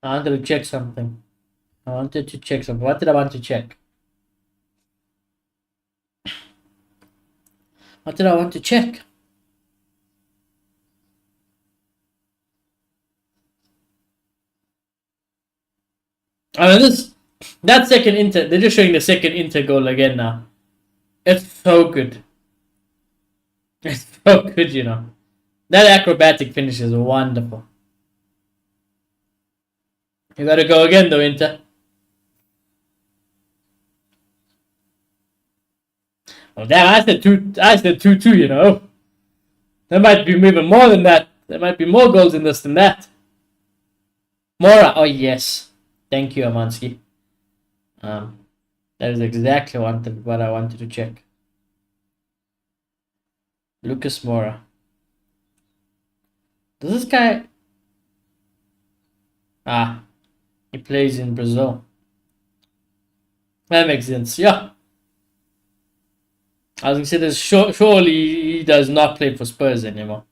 A: I wanted to check something. What did I want to check? What did I want to check? I mean, that second Inter, they're just showing the second Inter goal again now. It's so good. It's so good, you know. That acrobatic finish is wonderful. You gotta go again though, Inter. Oh damn, I said 2-2, you know. There might be even more than that. There might be more goals in this than that. Mora, oh yes. Thank you, Amansky. That is exactly what I wanted to check. Lucas Mora. Does this guy... he plays in Brazil. That makes sense, yeah. I was gonna say, surely he does not play for Spurs anymore.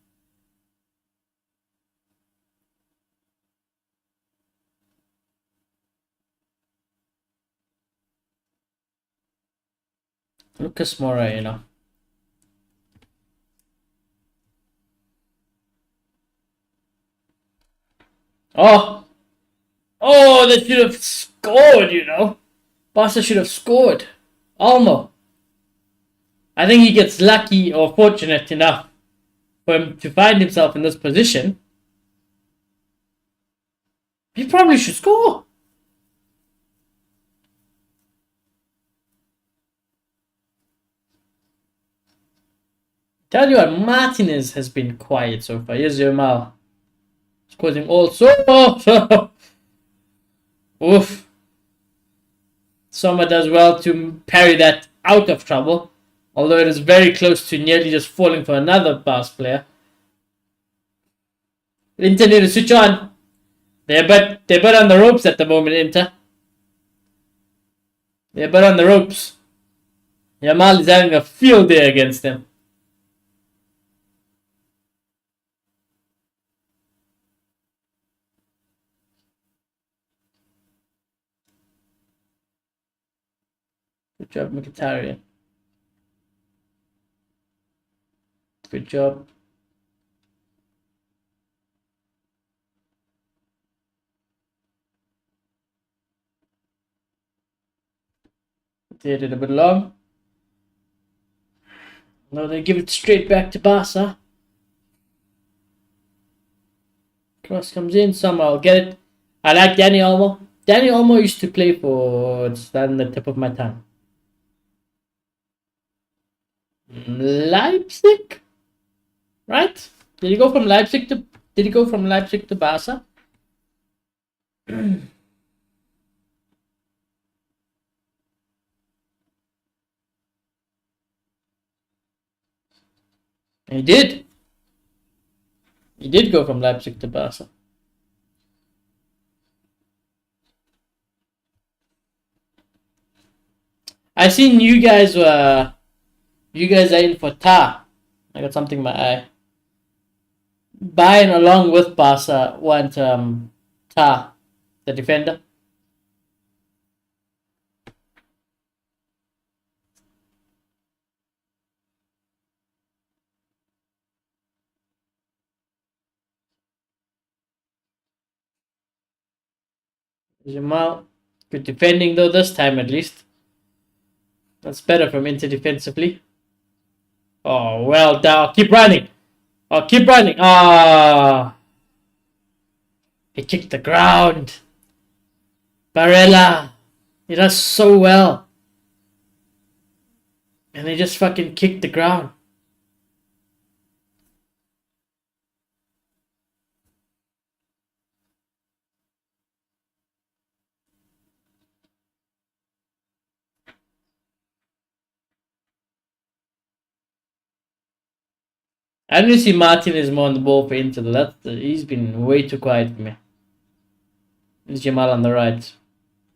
A: Lucas Moura, you know. Oh, they should have scored, you know. Barca should have scored. Almo. I think he gets lucky or fortunate enough for him to find himself in this position. He probably should score. Tell you what, Martinez has been quiet so far. Here's Yamal. He's causing all sorts. Oof. Soma does well to parry that out of trouble. Although it is very close to nearly just falling for another pass player. Inter need to switch on. They're but on the ropes at the moment, Inter. They're but on the ropes. Yamal is having a field day against them. Good job, Mkhitaryan. Good job. They did a bit long. No, they give it straight back to Barca. Cross comes in, somehow get it. I like Danny Olmo. Danny Olmo used to play for, it's on the tip of my tongue, Leipzig? Right? Did he go from Leipzig to Barca? He did. He did go from Leipzig to Barca. I seen you guys are in for Tar. I got something in my eye. Bayern along with Barca want Tar, the defender. Jamal, good defending though this time at least. That's better from Inter defensively. Oh, well done. Keep running. Oh, keep running. Ah. He kicked the ground. Barella. He does so well. And he just fucking kicked the ground. I don't see Martin is more on the ball for Inter. He's been way too quiet for me. It's Jamal on the right.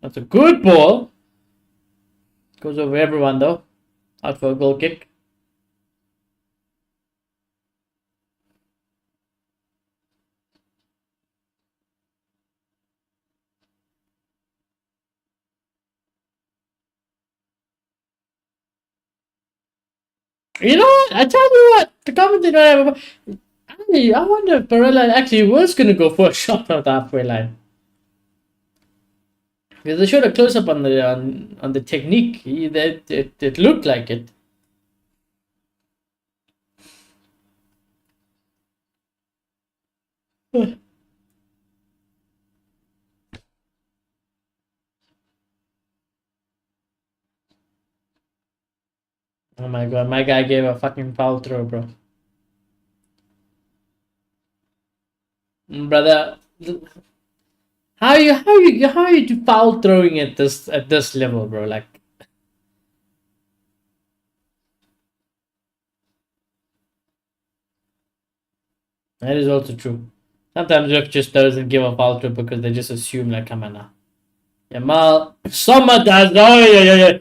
A: That's a good ball. Goes over everyone though. Out for a goal kick. You know what? I tell you what. The commentator. I wonder if Barella actually was going to go for a shot at the halfway line. Because they showed a close up on the technique. It looked like it. Oh my god, my guy gave a fucking foul throw, bro. Brother, how you foul throwing at this level, bro? Like, that is also true. Sometimes Ref just doesn't give a foul throw because they just assume like, come on now. Yamal, Summer does. Oh yeah.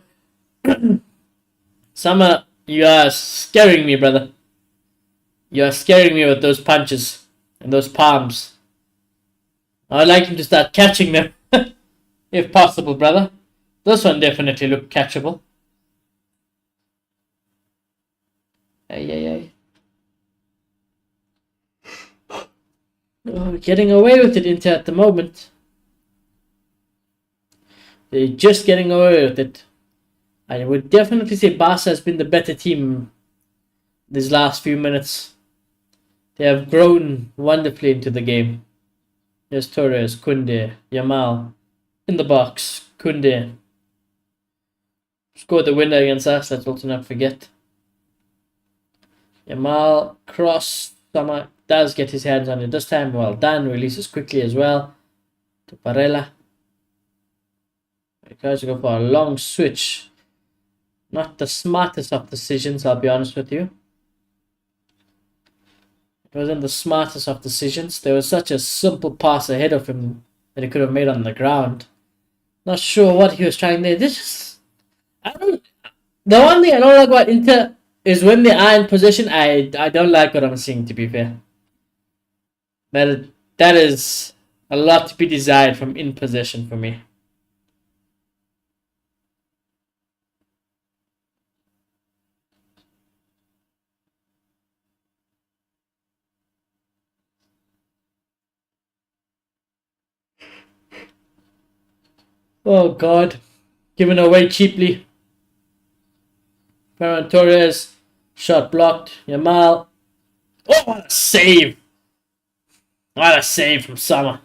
A: Summer, you are scaring me, brother. You are scaring me with those punches and those palms. I'd like him to start catching them, if possible, brother. This one definitely looked catchable. Hey. Oh, getting away with it, Inter, at the moment. They're just getting away with it. I would definitely say Barca has been the better team these last few minutes. They have grown wonderfully into the game. There's Torres, Kunde, Yamal. In the box, Kunde. Scored the winner against us, let's also not forget. Yamal, cross, Sama does get his hands on it this time. Well done, releases quickly as well. To Barella. He tries to go for a long switch. Not the smartest of decisions, I'll be honest with you. It wasn't the smartest of decisions. There was such a simple pass ahead of him that he could have made on the ground. Not sure what he was trying there. I don't. The one thing I don't like about Inter is when they are in possession. I don't like what I'm seeing. To be fair, that is a lot to be desired from in possession for me. Oh God, given away cheaply. Ferran Torres, shot blocked. Yamal. Oh, what a save! What a save from Summer.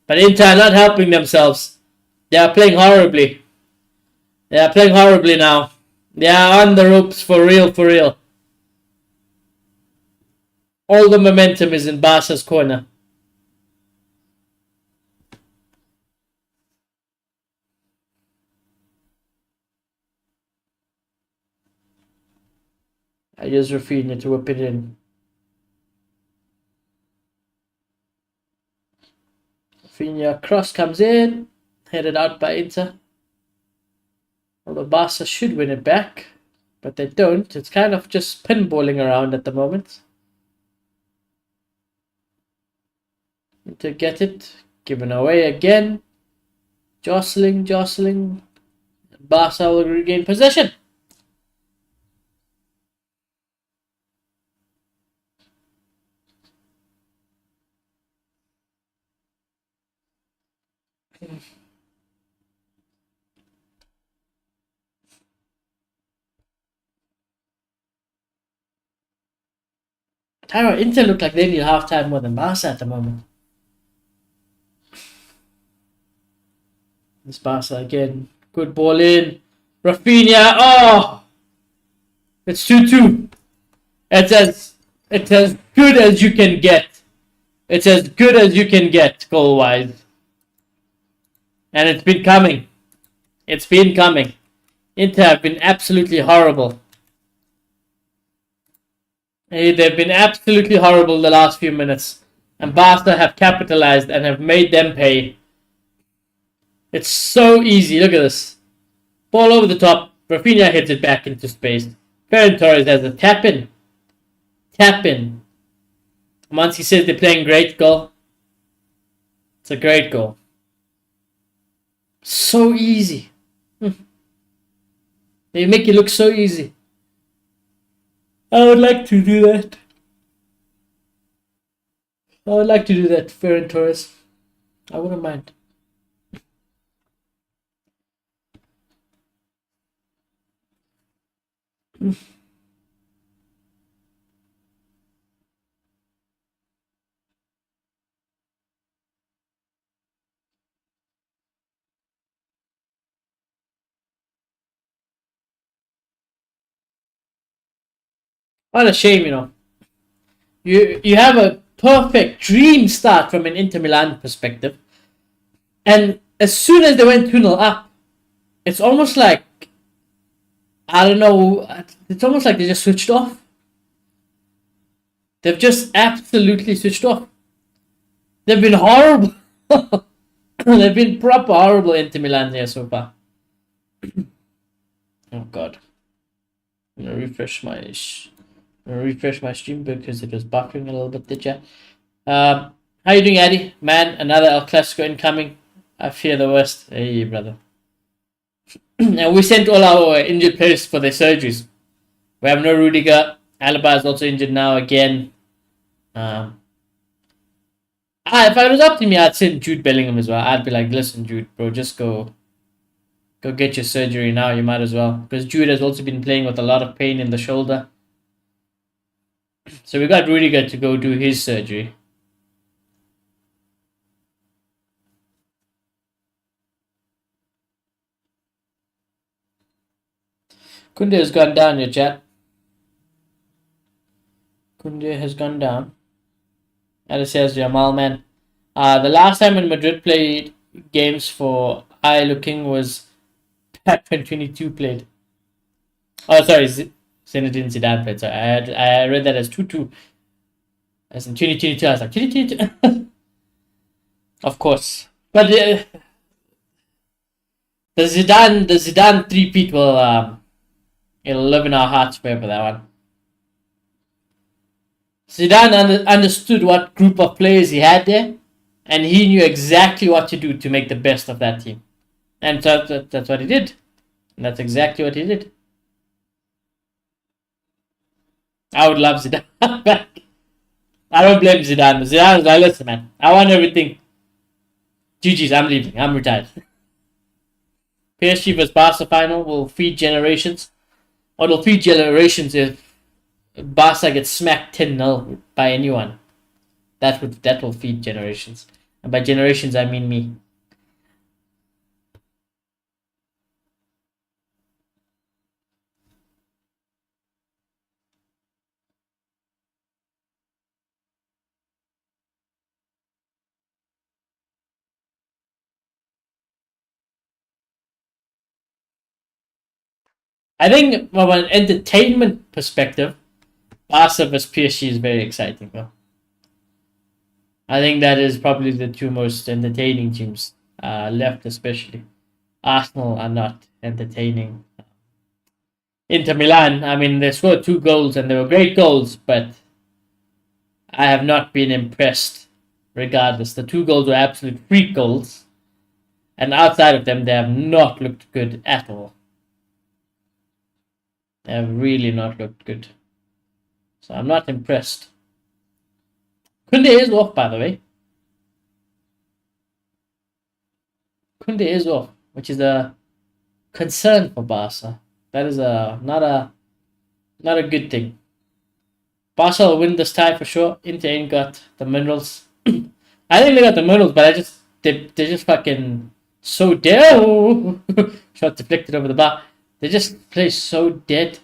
A: But Inter are not helping themselves. They are playing horribly. They are playing horribly now. They are on the ropes for real, for real. All the momentum is in Barca's corner. I use Rafinha to whip it in. Rafinha cross comes in. Headed out by Inter. Although Barca should win it back. But they don't. It's kind of just pinballing around at the moment. To get it. Given away again. Jostling. Barca will regain possession. Tyro, Inter look like they need half time more than Barca at the moment. This Barca again. Good ball in. Rafinha. Oh! It's 2-2. It's as good as you can get. It's as good as you can get, goal-wise. And it's been coming. It's been coming. Inter have been absolutely horrible. They've been absolutely horrible the last few minutes. And Barca have capitalized and have made them pay. It's so easy. Look at this. Ball over the top. Rafinha hits it back into space. Ferran Torres has a tap in. Once he says they're playing great goal. It's a great goal. So easy. They make it look so easy. I would like to do that. Ferran Torres. I wouldn't mind. What a shame, you know. You have a perfect dream start from an Inter Milan perspective. And as soon as they went 2-0 up, it's almost like, I don't know, it's almost like they just switched off. They've just absolutely switched off. They've been horrible. They've been proper horrible Inter Milan here so far. Oh God. I'm gonna refresh my stream because it was buffering a little bit there, chat. How you doing, Addy? Man, another El Clasico incoming. I fear the worst. Hey, brother. And we sent all our injured players for their surgeries. We have no Rudiger. Alaba is also injured now again. If I was up to me, I'd send Jude Bellingham as well. I'd be like, listen, Jude, bro, just go get your surgery now. You might as well. Because Jude has also been playing with a lot of pain in the shoulder. So we got Rudiger to go do his surgery. Kunde has gone down, your chat. Kunde has gone down. And it says Yamal, man. The last time when Madrid played games for I looking was back when 22 played. Oh, sorry. Zinedine Zidane played. So I read that as 2-2. As in 2022, I was like 2022. Of course. But the Zidane three-peat will it'll live in our hearts forever, that one. Zidane understood what group of players he had there, and he knew exactly what to do to make the best of that team. And that's what he did. And that's exactly what he did. I would love Zidane back. I don't blame Zidane. Zidane's like, listen, man, I want everything. GG's, I'm leaving. I'm retired. PSG vs Barca final will feed generations. Or it'll feed generations if Barca gets smacked 10-0 by anyone. That will feed generations. And by generations, I mean me. I think from an entertainment perspective, Barca vs PSG is very exciting, though. I think that is probably the two most entertaining teams left, especially. Arsenal are not entertaining. Inter Milan, I mean, they scored 2 goals and they were great goals, but I have not been impressed regardless. The 2 goals were absolute freak goals, and outside of them, they have not looked good at all. They have really not looked good. So I'm not impressed. Kunde is off, by the way. Kunde is off, which is a concern for Barca. That is not a good thing. Barca will win this tie for sure. Inter ain't got the minerals. I think they got the minerals, but they're just fucking so dead. Shot deflected over the bar. They just play so dead.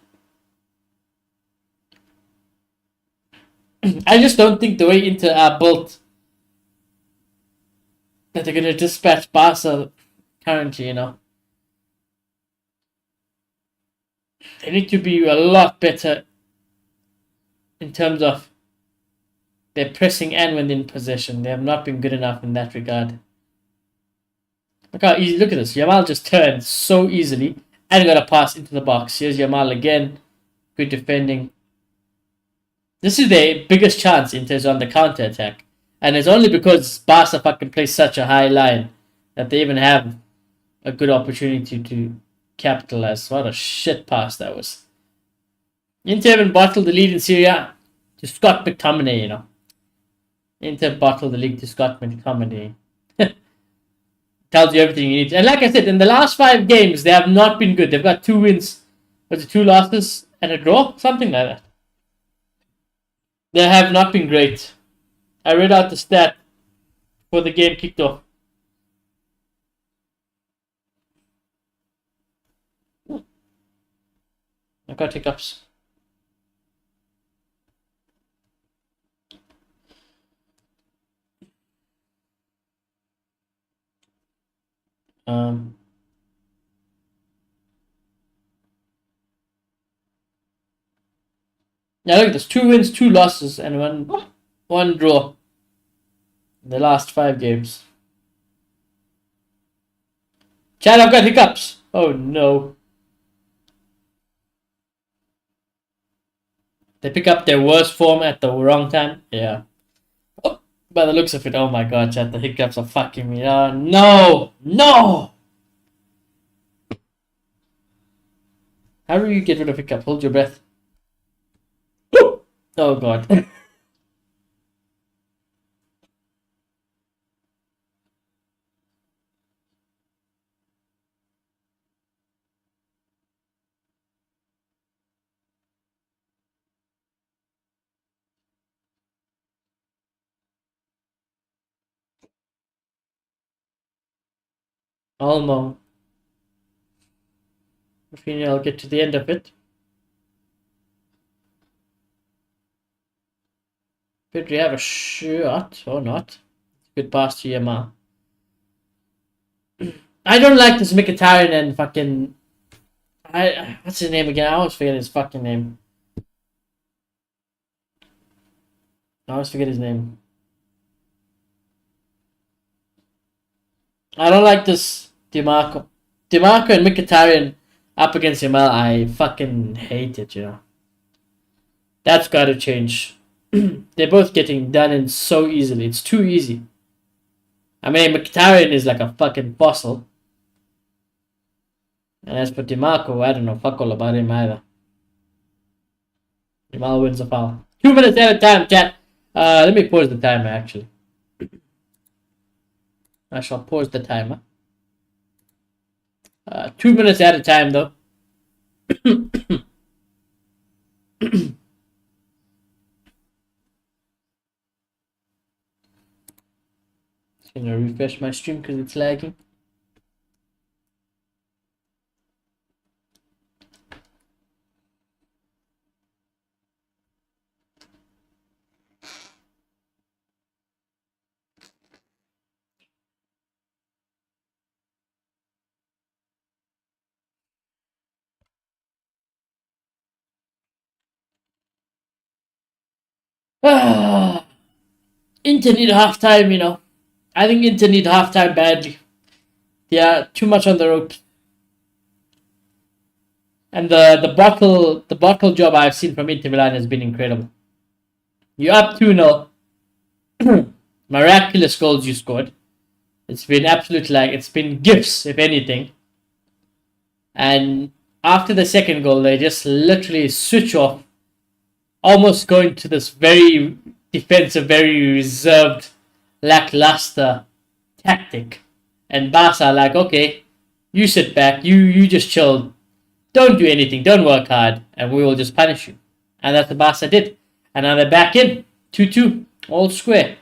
A: I just don't think the way Inter are built that they're gonna dispatch Barca currently, you know. They need to be a lot better in terms of their pressing and when in possession. They have not been good enough in that regard. Look how easy, look at this. Yamal just turned so easily and got a pass into the box. Here's Yamal again. Good defending. This is their biggest chance in terms on the counter attack. And it's only because Barca fucking plays such a high line that they even have a good opportunity to capitalize. What a shit pass that was. Inter even bottled the lead in Serie A to Scott McTominay, you know. Inter bottled the league to Scott McTominay. Tells you everything you need. And like I said, in the last 5 games, they have not been good. They've got 2 wins. Was it 2 losses and a draw? Something like that. They have not been great. I read out the stat before the game kicked off. I got hiccups. Yeah, look at this. 2 wins, 2 losses, and one draw in the last 5 games. Chad, I've got hiccups. Oh no. They pick up their worst form at the wrong time. Yeah. Oh, by the looks of it, oh my god, Chad, the hiccups are fucking me. Oh no! No! How do you get rid of hiccup? Hold your breath. Oh god. Almost. Rafinha, I'll get to the end of it. Pedri have a shot or not? Good pass to Yamal. I don't like this Mkhitaryan and fucking. What's his name again? I always forget his fucking name. I always forget his name. I don't like this DeMarco. DeMarco and Mkhitaryan up against Yamal. I fucking hate it, you know. That's gotta change. They're both getting done in so easily. It's too easy. I mean, Mkhitaryan is like a fucking fossil. And as for DeMarco, I don't know fuck all about him either. Yamal wins a foul. 2 minutes at a time, chat. Let me pause the timer, actually. I shall pause the timer. 2 minutes at a time, though. Just gonna refresh my stream because it's lagging. Inter need halftime, you know. I think Inter need halftime badly. They are too much on the rope. And the bottle job I've seen from Inter Milan has been incredible. You're up 2-0. Miraculous goals you scored. It's been absolute it's been gifts, if anything. And after the second goal, they just literally switch off, almost going to this very defensive, very reserved, lackluster tactic. And Barca like, okay, you sit back, you just chill, don't do anything, don't work hard, and we will just punish you. And that's what Barca did. And now they're back in 2-2, all square.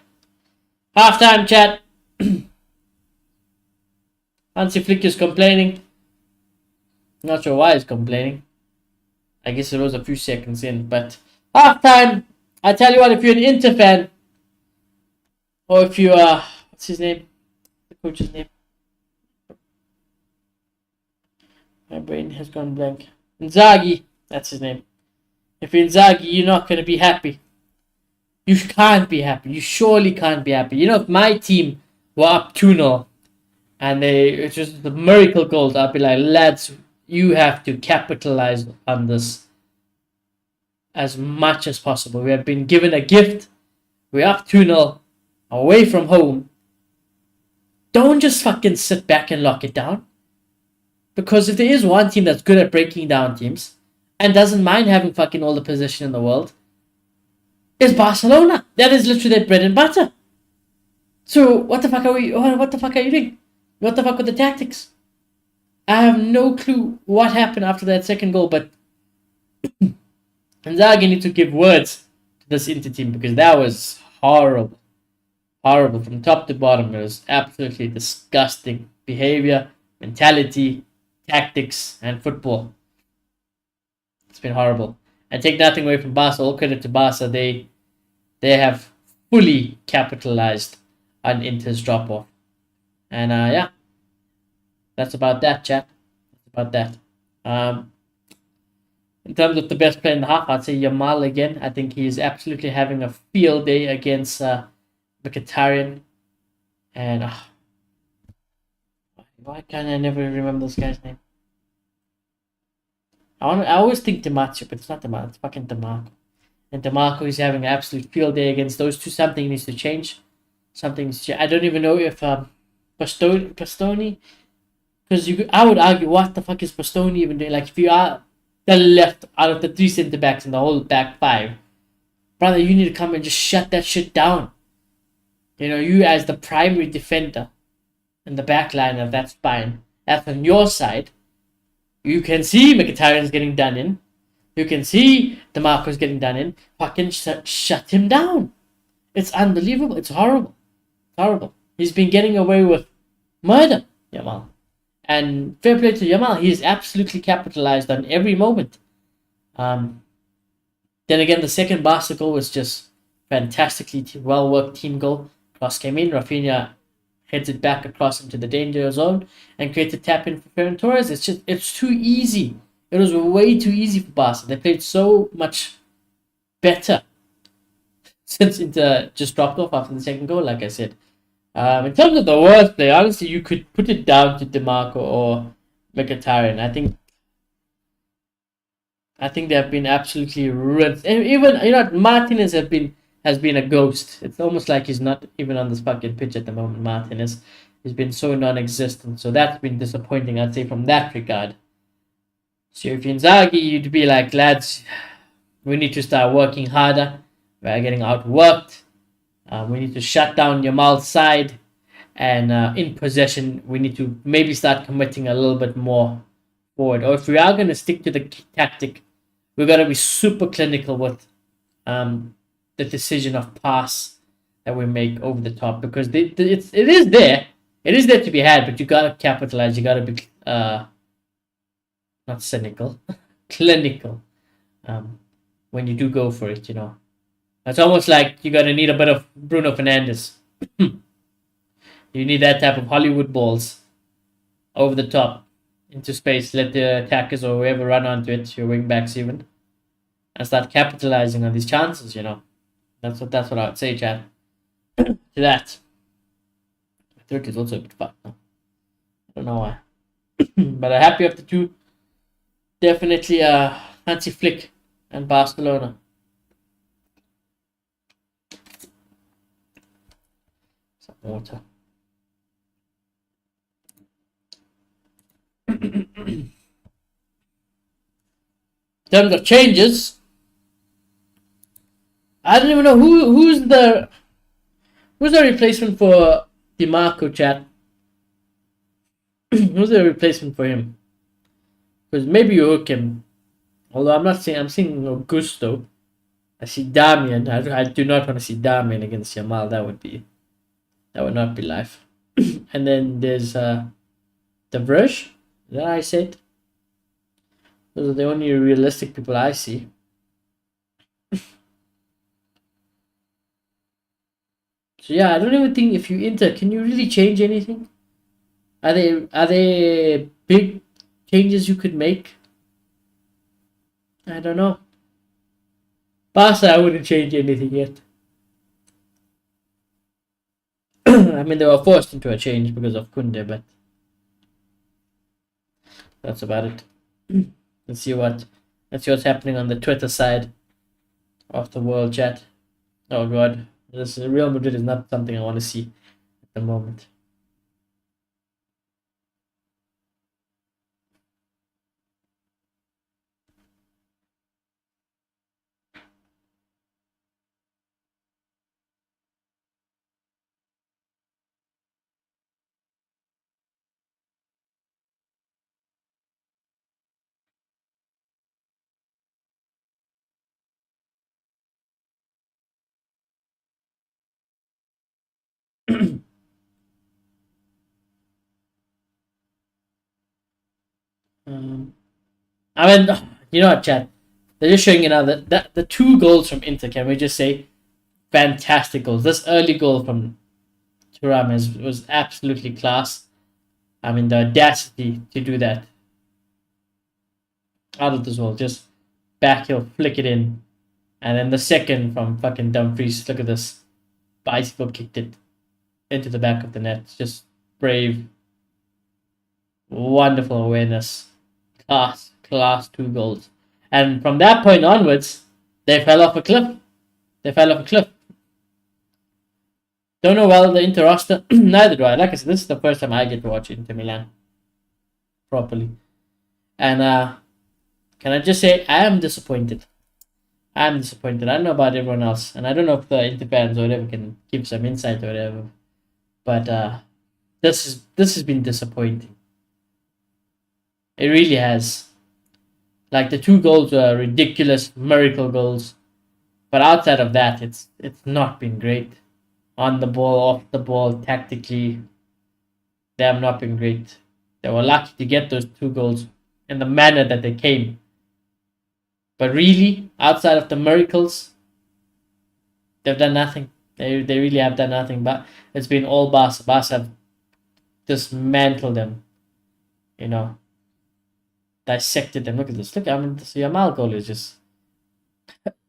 A: Halftime, chat. Hansi Flick is complaining. Not sure why he's complaining. I guess it was a few seconds in, but halftime. I tell you what, if you're an Inter fan, or if you are, what's his name? The coach's name. My brain has gone blank. Inzaghi, that's his name. If you're Inzaghi, you're not going to be happy. You can't be happy. You surely can't be happy. You know, if my team were up 2-0 and it's just the miracle goals, I'd be like, lads, you have to capitalize on this as much as possible. We have been given a gift. We're up 2-0 away from home. Don't just fucking sit back and lock it down. Because if there is one team that's good at breaking down teams and doesn't mind having fucking all the possession in the world, it's Barcelona. That is literally their bread and butter. So what the fuck are you doing? What the fuck with the tactics? I have no clue what happened after that second goal, but Inzaghi needs to give words to this Inter team because that was horrible. Horrible from top to bottom. It was absolutely disgusting behavior, mentality, tactics, and football. It's been horrible. And take nothing away from Barca. All credit to Barca. They have fully capitalized on Inter's drop off. And yeah, that's about that, chat. That's about that. In terms of the best player in the half, I'd say Yamal again. I think he is absolutely having a field day against Mkhitaryan. And why can't I never remember this guy's name? I always think Demarco, but it's not Demarco. It's fucking Demarco. And Demarco is having an absolute field day against those two. Something needs to change. I don't even know if Bastoni, because I would argue, what the fuck is Bastoni even doing? Like, if you are the left out of the three centre backs in the whole back five, brother, you need to come and just shut that shit down. You know, you as the primary defender in the back line of that spine, that's on your side. You can see Mkhitaryan's getting done in. You can see DeMarco's getting done in. Fucking shut him down. It's unbelievable. It's horrible. It's horrible. He's been getting away with murder, Yamal. And fair play to Yamal. He's absolutely capitalized on every moment. Then again, the second Barca goal was just fantastically well-worked team goal. Cross came in. Rafinha heads it back across into the danger zone and creates a tap-in for Ferran Torres. It's too easy. It was way too easy for Barca. They played so much better. since Inter just dropped off after the second goal, like I said. In terms of the worst play, honestly, you could put it down to DeMarco or Mkhitaryan. I think they have been absolutely ruined. And even Martinez has been a ghost. It's almost like he's not even on this fucking pitch at the moment. Martinez has been so non-existent. So that's been disappointing, I'd say, from that regard. So if you're Inzaghi, you'd be like, lads, we need to start working harder. We're getting outworked. We need to shut down Yamal's side. And in possession, we need to maybe start committing a little bit more forward. Or if we are going to stick to the tactic, we've got to be super clinical with the decision of pass that we make over the top, because it is there. It is there to be had, but you got to capitalize. You got to be not cynical, clinical when you do go for it. It's almost like you're going to need a bit of Bruno Fernandes. You need that type of Hollywood balls over the top into space. Let the attackers or whoever run onto it, your wing backs even, and start capitalizing on these chances. That's what I would say, Chad. To that. Third is also a bit fucked. I don't know why, but I'm happy of the two. Definitely Hansi Flick and Barcelona. Some water. In terms of changes, I don't even know who's the replacement for DiMarco, chat. Who's the replacement for him? Because maybe you hook him. Although I'm seeing Augusto. I see Damian. I do not want to see Damian against Yamal. That would not be life. And then there's the Verge. That I said. Those are the only realistic people I see. So yeah, I don't even think if you enter, can you really change anything? Are they big changes you could make? I don't know. Barca, I wouldn't change anything yet. I mean, they were forced into a change because of Kunde, but that's about it. Let's see what's happening on the Twitter side of the world, chat. Oh god, this Real Madrid is not something I want to see at the moment. I mean, you know what, Chad? They're just showing that the two goals from Inter. Can we just say fantastic goals? This early goal from Thuram was absolutely class. I mean, the audacity to do that out of this world. Just back heel, flick it in, and then the second from fucking Dumfries. Look at this, bicycle kicked it into the back of the net. Just brave, wonderful awareness, class 2 goals. And from that point onwards, they fell off a cliff. Don't know well the Inter roster. Neither do I. Like I said, this is the first time I get to watch Inter Milan properly. And can I just say, I am disappointed. I don't know about everyone else. And I don't know if the Inter fans or whatever can give some insight or whatever. But this has been disappointing. It really has. Like, the 2 goals were ridiculous miracle goals. But outside of that, it's not been great. On the ball, off the ball, tactically, they have not been great. They were lucky to get those 2 goals in the manner that they came. But really, outside of the miracles, they've done nothing. They really have done nothing. But it's been all Barca. Barca have dismantled them. Dissected them. Look at this. Look, I mean, this Yamal goal is just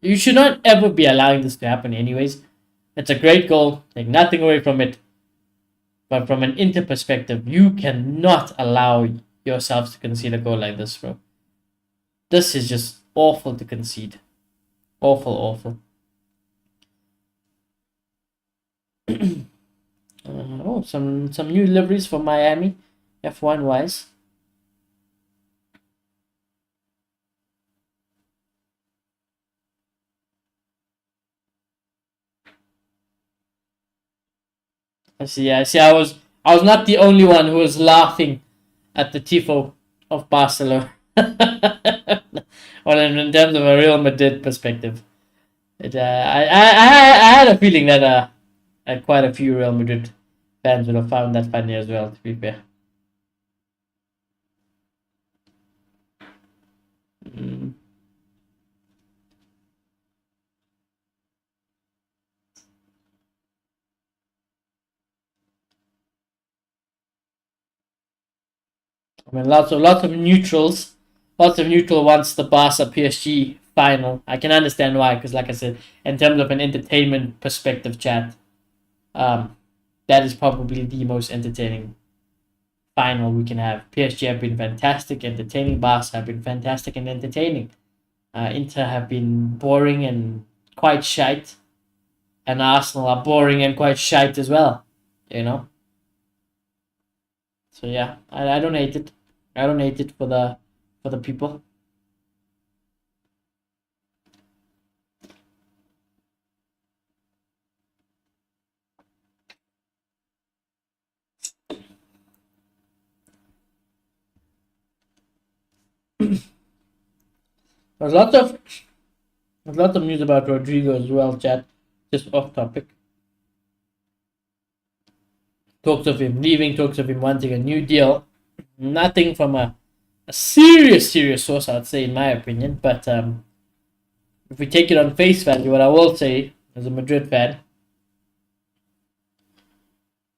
A: You should not ever be allowing this to happen, anyways. It's a great goal. Take nothing away from it. But from an Inter perspective, you cannot allow yourselves to concede a goal like this, bro. This is just awful to concede. Awful, awful. Oh, some new liveries for Miami, F1 wise. I see. I see. I was not the only one who was laughing at the tifo of Barcelona. Well, in terms of a Real Madrid perspective, I had a feeling that quite a few Real Madrid fans would have found that funny as well. To be fair. Mm. I mean, lots of neutral wants the Barca PSG final. I can understand why, because like I said, in terms of an entertainment perspective, chat, um, that is probably the most entertaining final we can have. PSG have been fantastic, entertaining. Barca have been fantastic and entertaining. Inter have been boring and quite shite, and Arsenal are boring and quite shite as well. You know, so yeah, I don't hate it. I don't hate it for the people. There's lots of There's lots of news about Rodrigo as well, chat. Just off topic. Talks of him leaving, talks of him wanting a new deal. Nothing from a serious source, I'd say, in my opinion. But if we take it on face value, what I will say as a Madrid fan,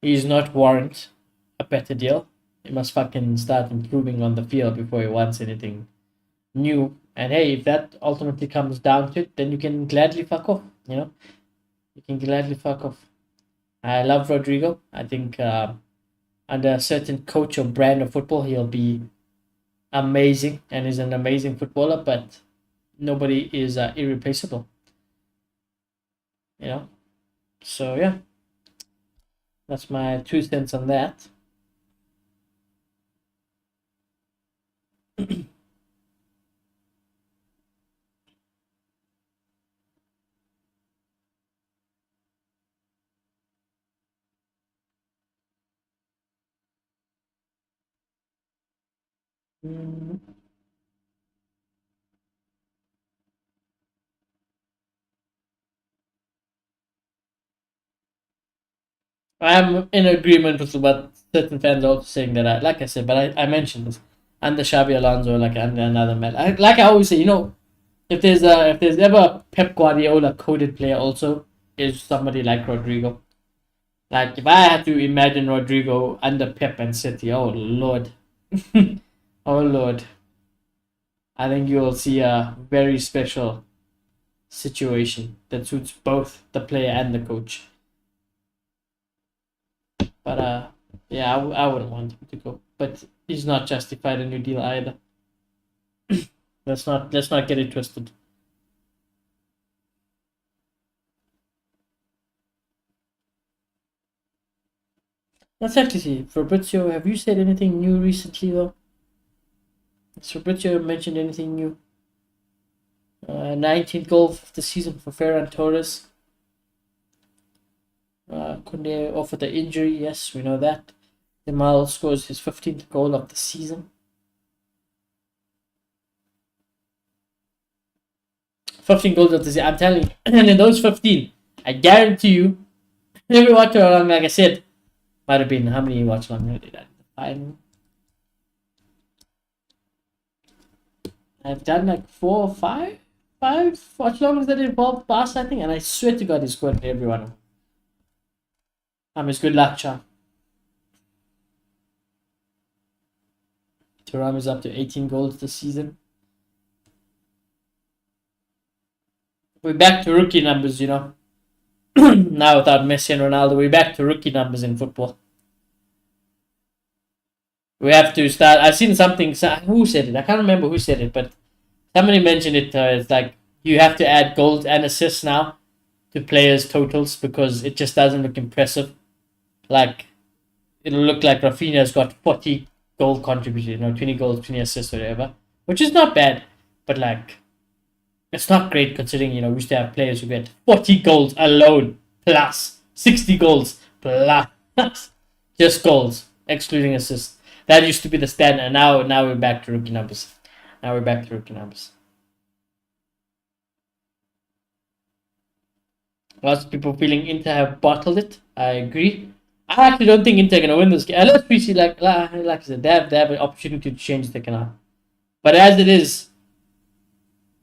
A: he's not warrant a better deal. He must fucking start improving on the field before he wants anything new. And hey, if that ultimately comes down to it, then you can gladly fuck off. You know, you can gladly fuck off. I love Rodrigo. I think under a certain coach or brand of football, he'll be amazing and is an amazing footballer. But nobody is irreplaceable. You know. So yeah, that's my 2 cents on that. Mm, I'm in agreement with what certain fans are also saying that like I said, but I mentioned this under Xabi Alonso, like under another man. Like I always say, if there's ever a Pep Guardiola coded player, also is somebody like Rodrigo. Like if I had to imagine Rodrigo under Pep and City, oh lord, oh lord, I think you'll see a very special situation that suits both the player and the coach. But yeah, I wouldn't want him to go. But he's not justified a new deal either. Let's not get it twisted. Let's actually see. Fabrizio, have you said anything new recently though? Has Fabrizio mentioned anything new? 19th goal of the season for Ferran Torres. Kunde off with the injury. Yes, we know that. Jamal scores his 15th goal of the season. 15 goals of the season. I'm telling you. And in those 15, I guarantee you, every watch along, like I said, might have been how many watch along did I? I've done like 4 or 5 watch alongs that involve Barca, I think, and I swear to God, he scored every one of them. It's good luck, charm. Thuram is up to 18 goals this season. we're back to rookie numbers, you know. Now without Messi and Ronaldo, we're back to rookie numbers in football. We have to start. I've seen something. Who said it? I can't remember who said it, but somebody mentioned it. It's like you have to add goals and assists now to players' totals because it just doesn't look impressive. Like it'll look like Rafinha's got 40 goal contributions, 20 goals, 20 assists, whatever, which is not bad, but like it's not great considering we used to have players who get 40 goals alone plus 60 goals plus just goals excluding assists. That used to be the standard, and now we're back to rookie numbers. Now we're back to rookie numbers. Lots of people feeling Inter have bottled it. I agree. I actually don't think Inter are gonna win this game. Unless we see like I said, they have an opportunity to change the second half. But as it is,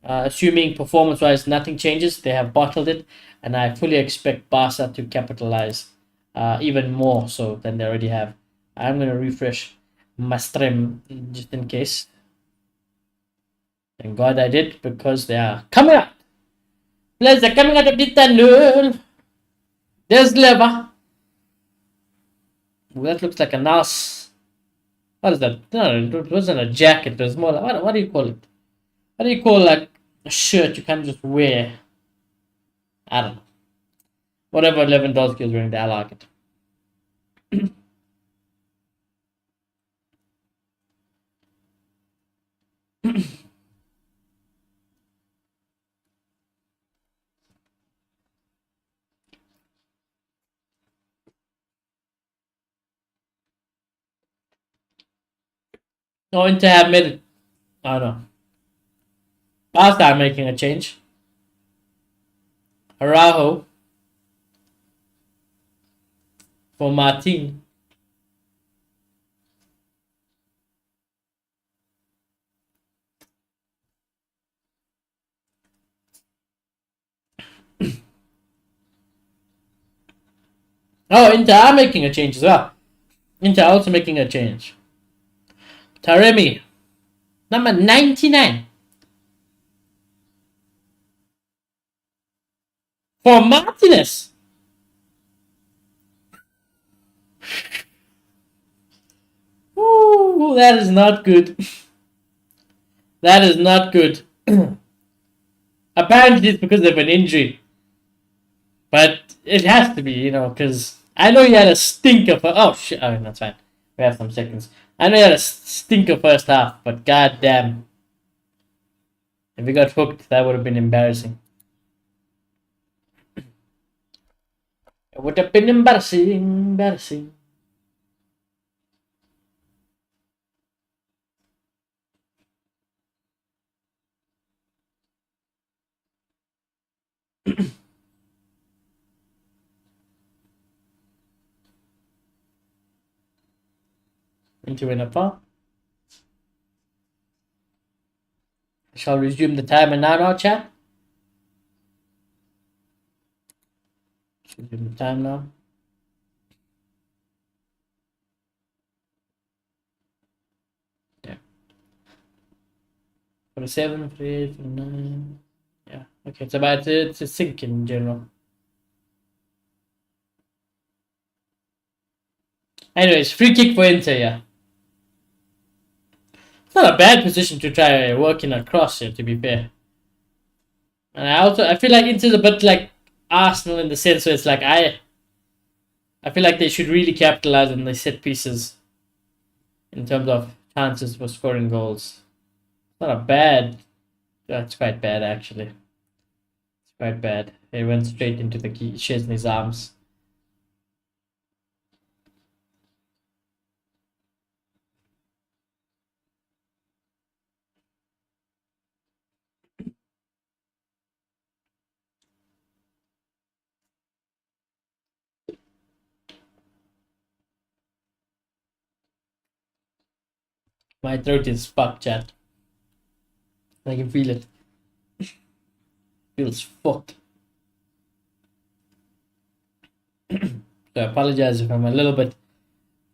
A: assuming performance-wise nothing changes, they have bottled it, and I fully expect Barca to capitalize even more so than they already have. I'm gonna refresh my stream just in case. Thank God I did because they are coming out. Players are coming out of the tunnel. There's Leva. Well, that looks like a nice. What is that? No, it wasn't a jacket. It was more like what do you call it? What do you call like a shirt you can't just wear? I don't know. Whatever Lewandowski is wearing, I like it. Going to have made. I don't know. Barca are making a change. Araujo for Martin. Oh, Inter are making a change as well. Inter are also making a change. Taremi, number 99. For Martinez. Ooh, that is not good. That is not good. Apparently it's because of an injury. But it has to be, because I know he had a stinker for. Oh, shit. Oh, that's fine. We have some seconds. I know he had a stinker first half, but goddamn. If we got hooked, that would have been embarrassing. It would have been embarrassing. Into win a far. Shall resume the timer now, chat. Resume the time now. Yeah. 47, 48, 49. Yeah. Okay, it's about to sink in general. Anyways, free kick for Inter, yeah. It's not a bad position to try working across here, to be fair. And I feel like Inter's a bit like Arsenal in the sense where it's like I feel like they should really capitalize on the set pieces in terms of chances for scoring goals. It's not a bad. That's quite bad actually. It's quite bad. They went straight into the Chesney's arms. My throat is fucked, chat. I can feel it. Feels fucked. So I apologize if I'm a little bit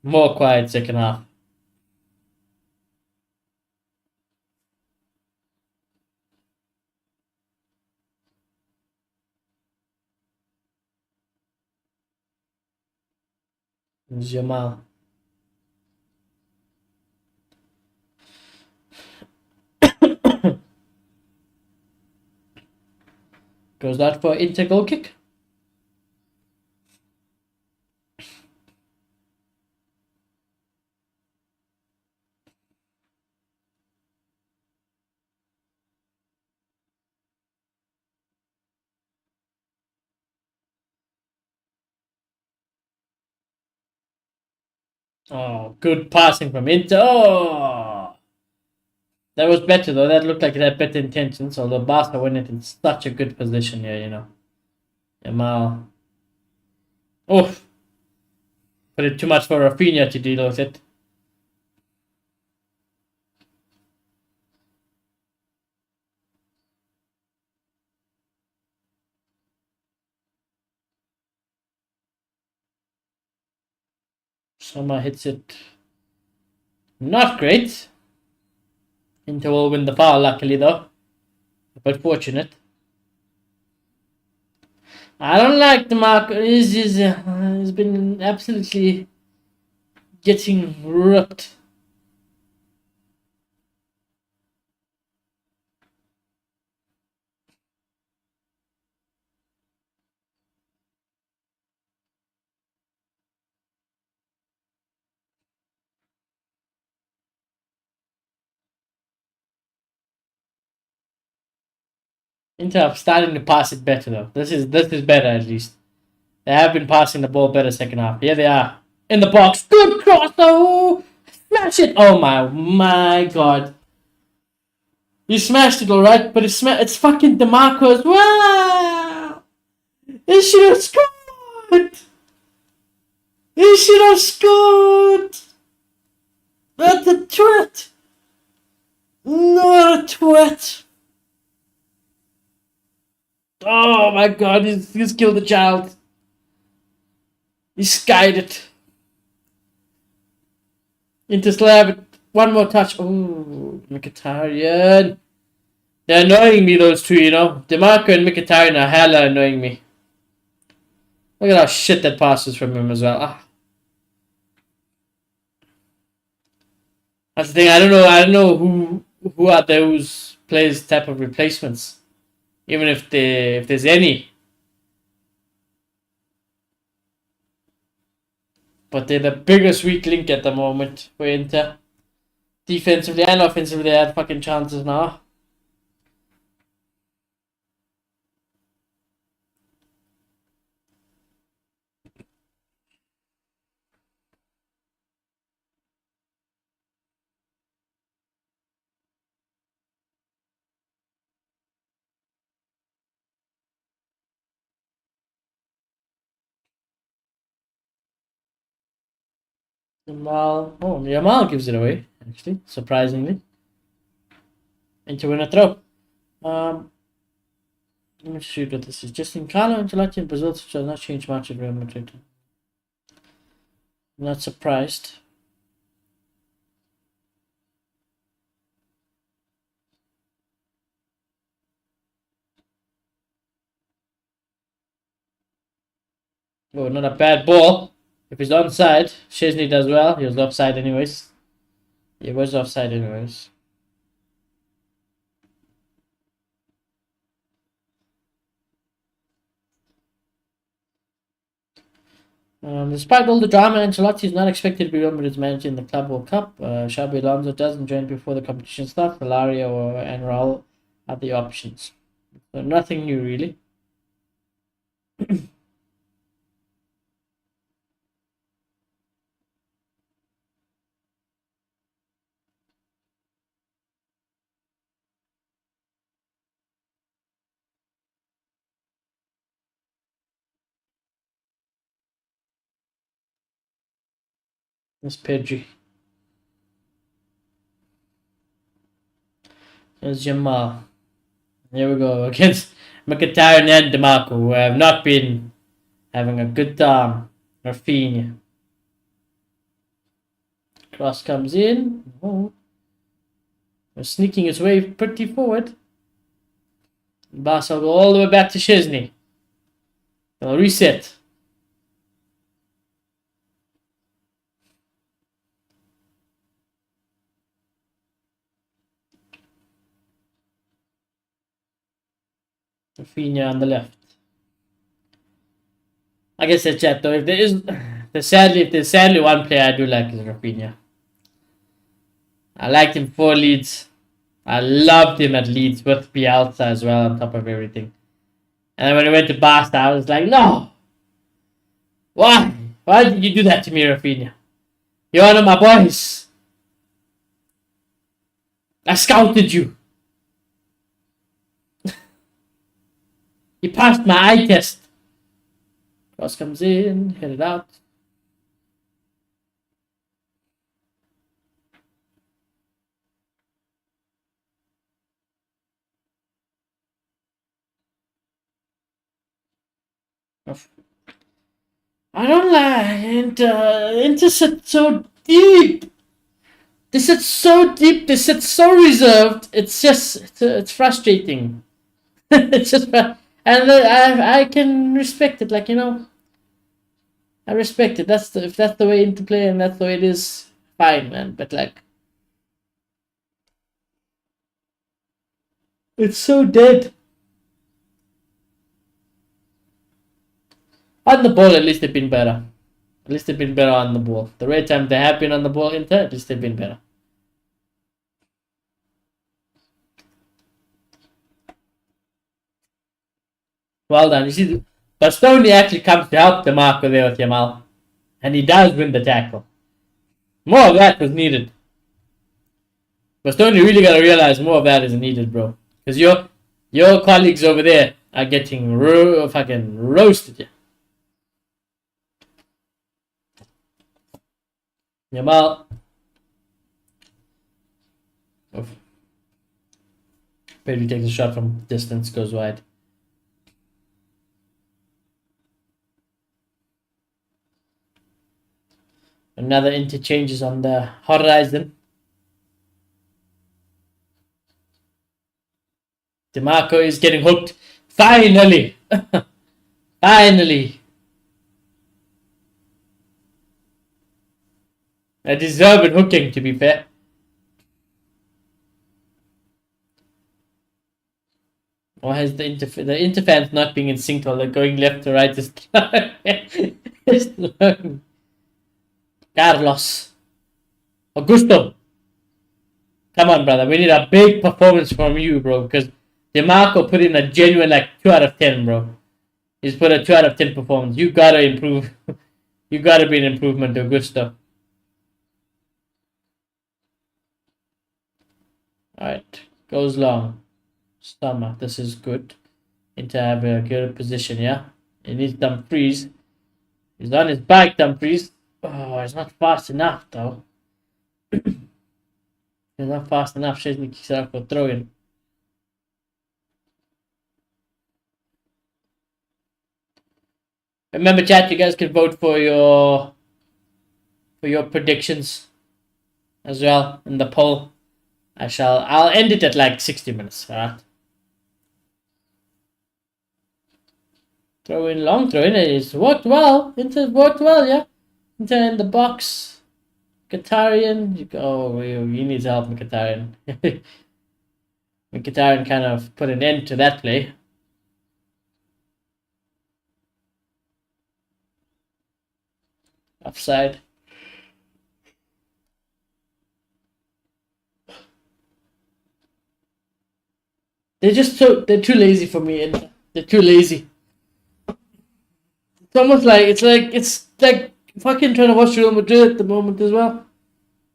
A: more quiet second half. Jamal. Goes out for Inter goal kick. Oh, good passing from Inter. Oh, that was better though. That looked like it had better intentions. Although Barca went it in such a good position here, you know. Jamal. Oh, but it's too much for Rafinha to deal with it. Soma hits it. Not great. Inter will win the foul, luckily though. But fortunate. I don't like the mark. He's been absolutely getting ripped. Inter are starting to pass it better though. This is better at least. They have been passing the ball better second half. Here they are. In the box. Good cross though. Smash it. Oh my god. You smashed it alright, but it's fucking DeMarco as well. He should have scored. He should have scored. That's a twat. Not a twat. Oh my god, he's killed the child. He skied it. Into slab. One more touch. Oh, Mkhitaryan. They're annoying me, those two, you know. DeMarco and Mkhitaryan are hella annoying me. Look at how shit that passes from him as well. Ah. That's the thing. I don't know who are those players' type of replacements. Even if there's any. But they're the biggest weak link at the moment for Inter. Defensively and offensively, they had fucking chances now. Yamal gives it away, actually, surprisingly. Into win a throw. Let me shoot what this is. Justin Carlo Ancelotti in Brazil shall not change much at Real Madrid. I'm not surprised. Oh, not a bad ball. If he's onside, Szczesny does well. He was offside anyways. He was offside anyways. Despite all the drama, Ancelotti is not expected to be Real Madrid's manager in the Club World Cup. Xabi Alonso doesn't join before the competition starts. Hilario and Raul are the options. So nothing new, really. It's Pedri. There's Jamal. Here we go against Mkhitaryan and DeMarco, who have not been having a good time. Rafinha. Cross comes in. Oh. Sneaking his way pretty forward. Barca will go all the way back to Szczesny. They'll reset. Rafinha on the left. Like I said, chat though, if there's sadly one player I do like is Rafinha. I liked him for Leeds. I loved him at Leeds with Bielsa as well on top of everything. And then when he went to Barca, I was like, no! Why? Why did you do that to me, Rafinha? You're one of my boys. I scouted you. You passed my eye test. Cross comes in, hit it out. I don't like Inter sit so deep. They sit so deep. They sit so reserved. It's just it's frustrating. It's just and I can respect it. Like I respect it. If that's the way into play and that's the way it is, fine, man. But like, it's so dead. On the ball, at least they've been better. At least they've been better on the ball. The rare time they have been on the ball, Inter, at least they've been better. Well done. You see, Bastoni actually comes to help DeMarco there with Yamal. And he does win the tackle. More of that was needed. Bastoni really got to realize more of that is needed, bro. Because your colleagues over there are getting fucking roasted. Yeah. Yamal. Pedri takes a shot from distance, goes wide. Another interchange is on the horizon. DeMarco is getting hooked. Finally! Finally! A deserved hooking, to be fair. Or has the interfans not being in sync while they're going left to right? Carlos. Augusto. Come on, brother. We need a big performance from you, bro. Because DeMarco put in a genuine 2 out of 10, bro. He's put a 2 out of 10 performance. You gotta improve. You gotta be an improvement, Augusto. Alright. Goes long. Summer. This is good. Into have a good position, yeah? He needs Dumfries. He's on his bike, Dumfries. Oh, he's not fast enough, though. He's not fast enough. Szczesny kicks it out for throw in. Remember, chat, you guys can vote for your predictions as well in the poll. I'll end it at 60 minutes, alright? Throw in, long throw in. It's worked well. Inter worked well, yeah. Inter in the box. Mkhitaryan. You need help, Mkhitaryan. Mkhitaryan kind of put an end to that play. Offside. They're too lazy for me, and they're too lazy. It's almost it's like fucking trying to watch Real Madrid at the moment as well.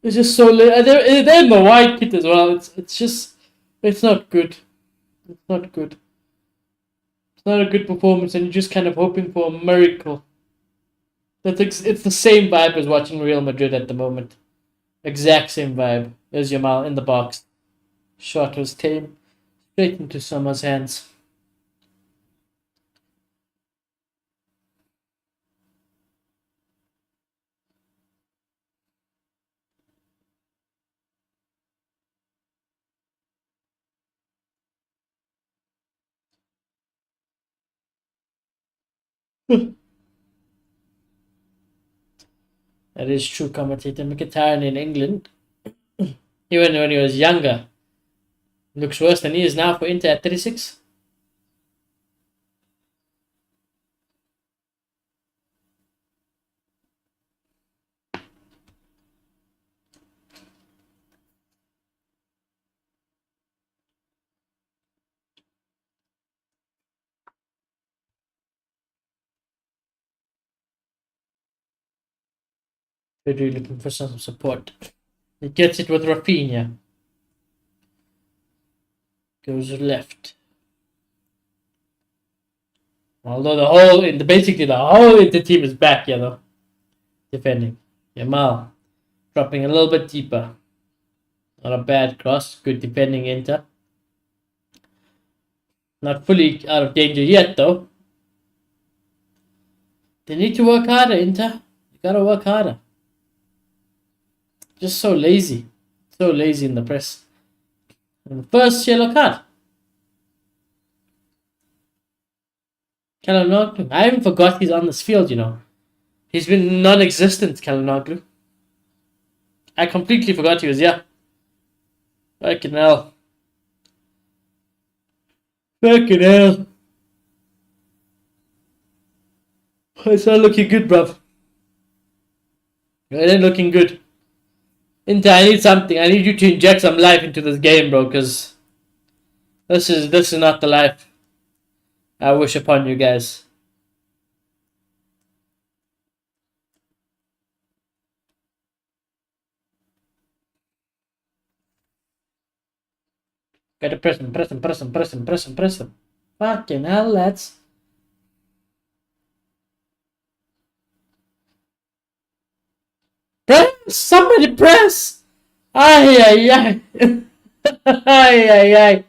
A: It's just so late. They're in the white kit as well. It's not good. It's not good. It's not a good performance, and you're just kind of hoping for a miracle. It's the same vibe as watching Real Madrid at the moment. Exact same vibe. There's Yamal in the box. Shot was tame. Straight into Sommer's hands. That is true, commentator. Mkhitaryan in England, even when he was younger, looks worse than he is now for Inter at 36. Pedri looking for some support. He gets it with Rafinha. Goes left. Although basically the whole Inter team is back, though. Defending. Yamal dropping a little bit deeper. Not a bad cross. Good defending Inter. Not fully out of danger yet, though. They need to work harder, Inter. You gotta work harder. Just so lazy. So lazy in the press. And the first yellow card. Calhanoglu. I even forgot he's on this field, He's been non-existent, Calhanoglu. I completely forgot he was here. Fucking hell. Fucking hell. It's not looking good, bruv. It ain't looking good. Inter, I need something. I need you to inject some life into this game, bro, because this is not the life I wish upon you guys. Gotta press him. Fucking hell, lads. Press! Somebody press! Ay, ay, ay. Ay, ay, ay.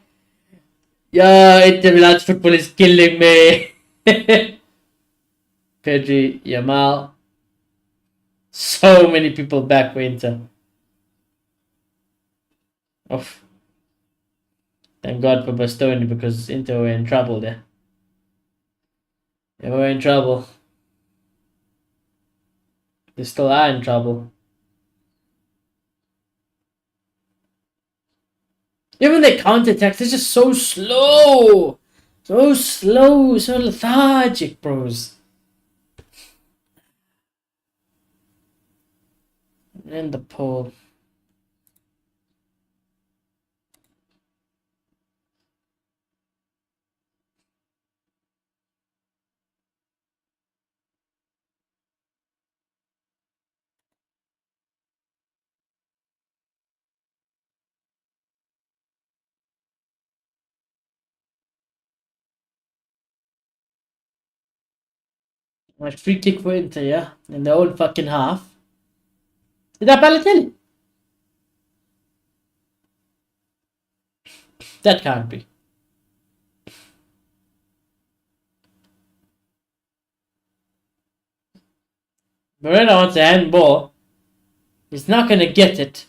A: Yeah, Inter Milan's football is killing me. Pedri, Yamal. So many people back for Inter. Oh. Thank God for Bastoni because Inter were in trouble there. They were in trouble. They still are in trouble. Even their counterattacks, they're just so slow. So slow, so lethargic, bros. In the pole. Nice free kick for Inter, yeah? In their own fucking half. Is that Balotelli? That can't be. Moreno wants a handball. He's not gonna get it.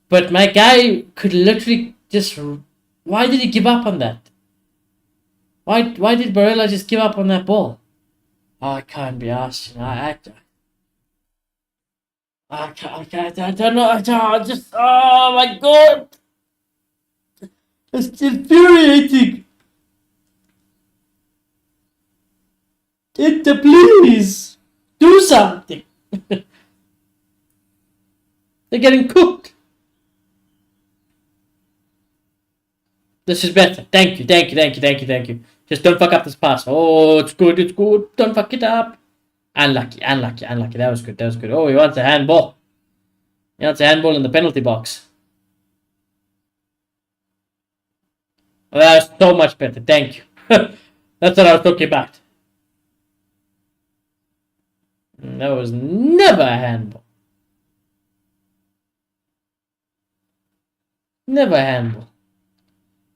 A: But my guy could literally just... Why did he give up on that? Why did Barella just give up on that ball? Oh, I can't be asked. I don't know. Oh my God. It's infuriating. Inter, please. Do something. They're getting cooked. This is better. Thank you. Just don't fuck up this pass. Oh, it's good. Don't fuck it up. Unlucky. That was good. Oh, he wants a handball. He wants a handball in the penalty box. Oh, that's so much better. Thank you. That's what I was talking about. That was never a handball. Never a handball.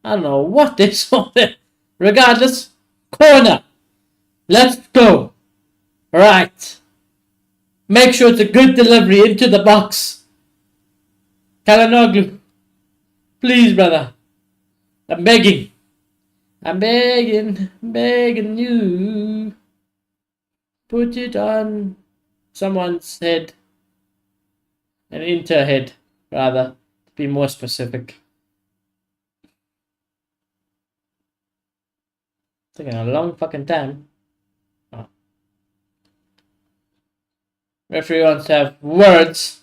A: I don't know what they saw there. Regardless, corner. Let's go. Right. Make sure it's a good delivery into the box. Calhanoglu. Please, brother. I'm begging. Begging you. Put it on someone's head. An Inter head, rather. To be more specific. Taking a long fucking time. Oh. Referee wants to have words.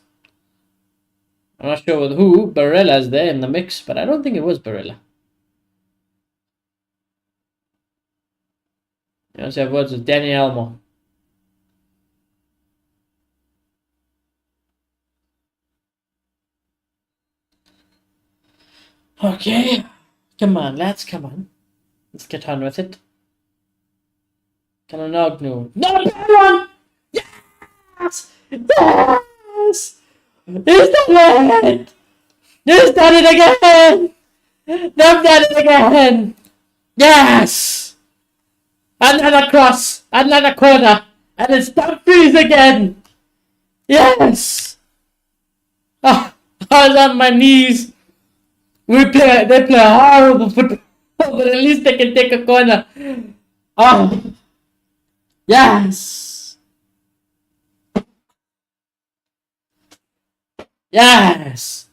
A: I'm not sure with who. Barella's there in the mix, but I don't think it was Barella. He wants to have words with Danny Elmo. Okay. Come on, lads, come on. Let's get on with it. Kalonoglu. No, one! Yes! Yes! He's done it! He's done it again! They've done it again! Yes! Another cross! Another corner! And it's Dumfries again! Yes! Oh, I was on my knees. They play horrible football, but at least they can take a corner. Oh, yes! Yes!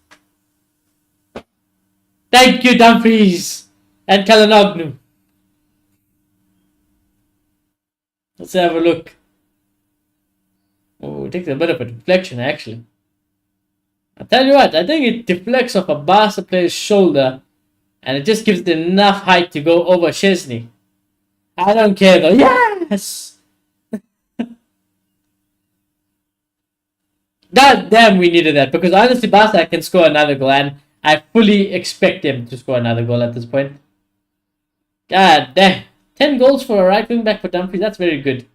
A: Thank you, Dumfries and Kalonoglu. Let's have a look. Oh, it takes a bit of a deflection, actually. I'll tell you what, I think it deflects off a Barca player's shoulder and it just gives it enough height to go over Szczesny. I don't care though. Yes! God damn, we needed that because honestly, Barca can score another goal and I fully expect him to score another goal at this point. God damn. 10 goals for a right wing back for Dumfries. That's very good.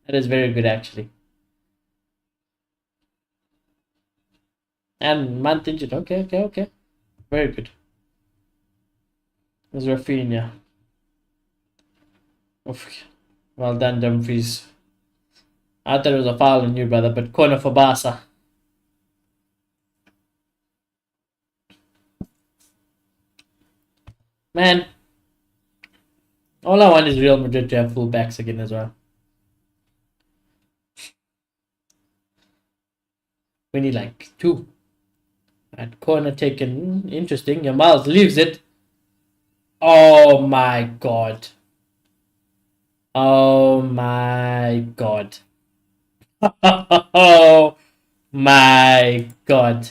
A: That is very good, actually. And month injured. Okay. Very good. There's Rafinha. Oof. Well done, Dumfries. I thought it was a foul on you, brother, but corner for Barca. Man, all I want is Real Madrid to have full backs again as well. We need like 2. That corner taken. Interesting. Yamal leaves it. Oh my god. Oh my god. Oh my god.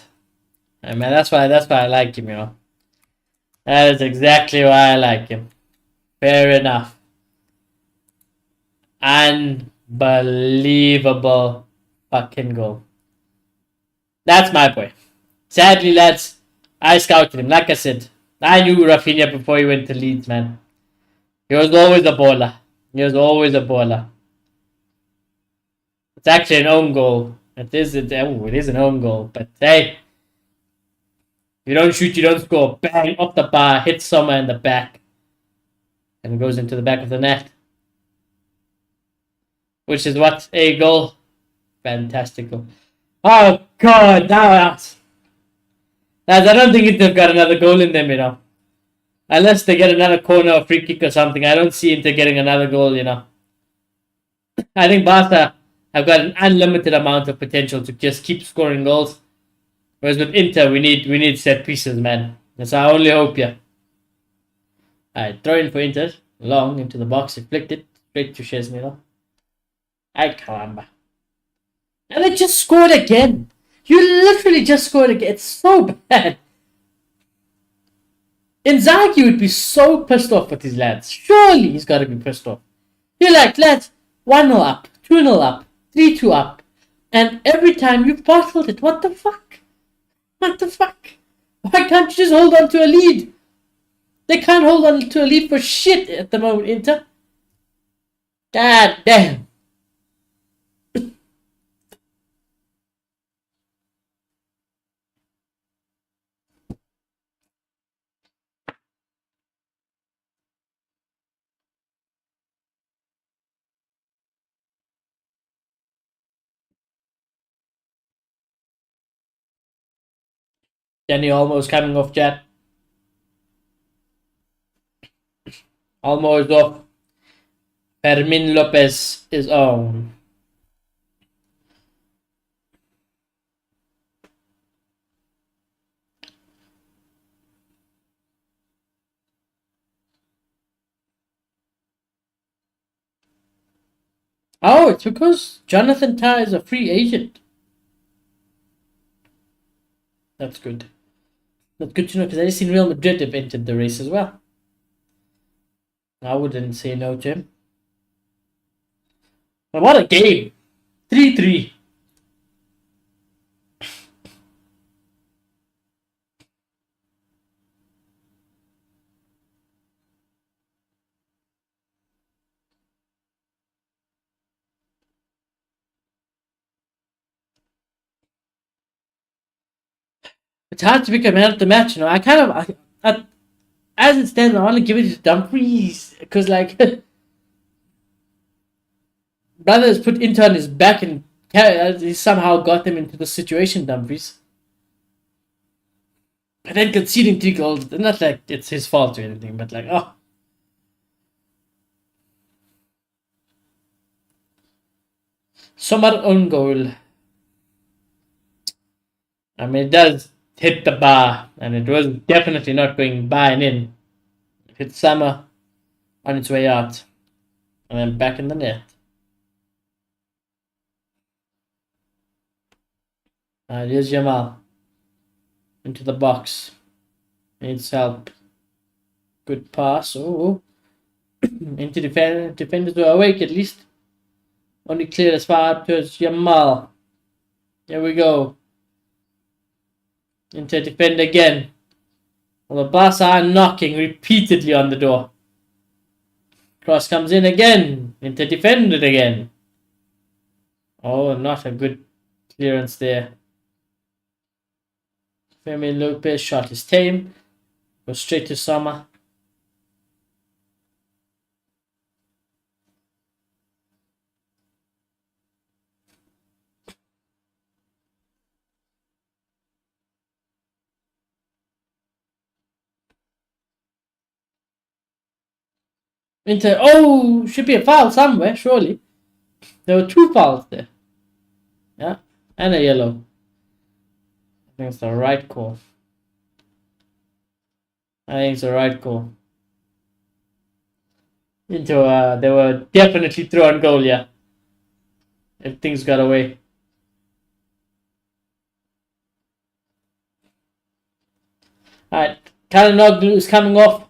A: I mean, that's why I like him, you know. That is exactly why I like him. Fair enough. Unbelievable fucking goal. That's my boy. Sadly, lads, I scouted him. Like I said, I knew Rafinha before he went to Leeds, man. He was always a baller. He was always a baller. It's actually an own goal. It is an own goal. But hey, if you don't shoot, you don't score. Bang, off the bar, hits somewhere in the back. And goes into the back of the net. Which is what? A goal. Fantastic goal. Oh, God, lads, I don't think they've got another goal in them, you know. Unless they get another corner or free kick or something. I don't see Inter getting another goal, you know. I think Barca have got an unlimited amount of potential to just keep scoring goals. Whereas with Inter, we need set pieces, man. That's our only hope here. Alright, throw in for Inter. Long into the box, deflected straight to Szczesny, you know. Ay, caramba. And they just scored again. You literally just scored again. It's so bad. Inzaghi would be so pissed off with his lads. Surely he's got to be pissed off. You're like, lads, 1-0 up, 2-0 up, 3-2 up. And every time you've bottled it. What the fuck? What the fuck? Why can't you just hold on to a lead? They can't hold on to a lead for shit at the moment, Inter. God damn. Danny almost coming off chat. Almost off. Fermin Lopez is on. Oh, it's because Jonathan Tah is a free agent. That's good. That's good to know because I just seen Real Madrid have entered the race as well. I wouldn't say no to him. But what a game! 3-3. It's hard to pick a man of the match, you know. As it stands, I want to give it to Dumfries because, like, brother has put Inter on his back and he somehow got them into the situation, Dumfries. But then conceding 3 goals, not like it's his fault or anything, but like, oh. Sommer own goal. I mean, it does hit the bar, and it was definitely not going by and in. It hit Summer on its way out, and then back in the net. Here's Jamal into the box. Needs help. Good pass. Oh, into defenders were awake at least. Only cleared as far up towards Jamal. Here we go. Into defend again. Well, the Barca are knocking repeatedly on the door. Cross comes in again. Into defend it again. Oh, not a good clearance there. Fermin Lopez shot his tame. Goes straight to Summer. Into should be a foul somewhere, surely. There were 2 fouls there. Yeah, and a yellow. I think it's the right call. Into they were definitely through on goal, yeah. If things got away. Alright, Kalinoglu is coming off.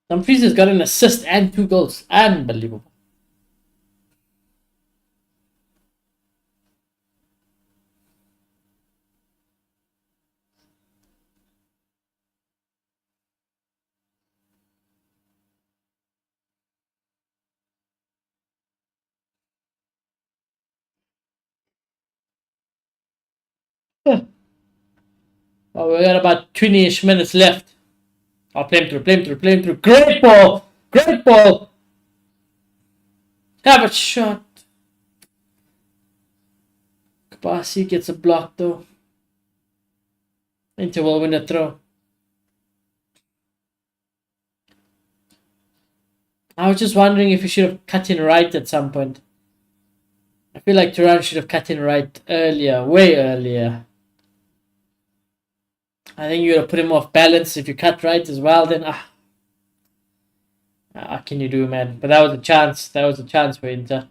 A: Dumfries has got an assist and 2 goals. Unbelievable. Well, we got about 20-ish minutes left. I'll play him through. Great ball! Have a shot. Kabasi gets a block though. Inter will win a throw. I was just wondering if he should have cut in right at some point. I feel like Thuram should have cut in right earlier, way earlier. I think you gotta put him off balance. If you cut right as well, then what can you do, man? But that was a chance. That was a chance for Inter.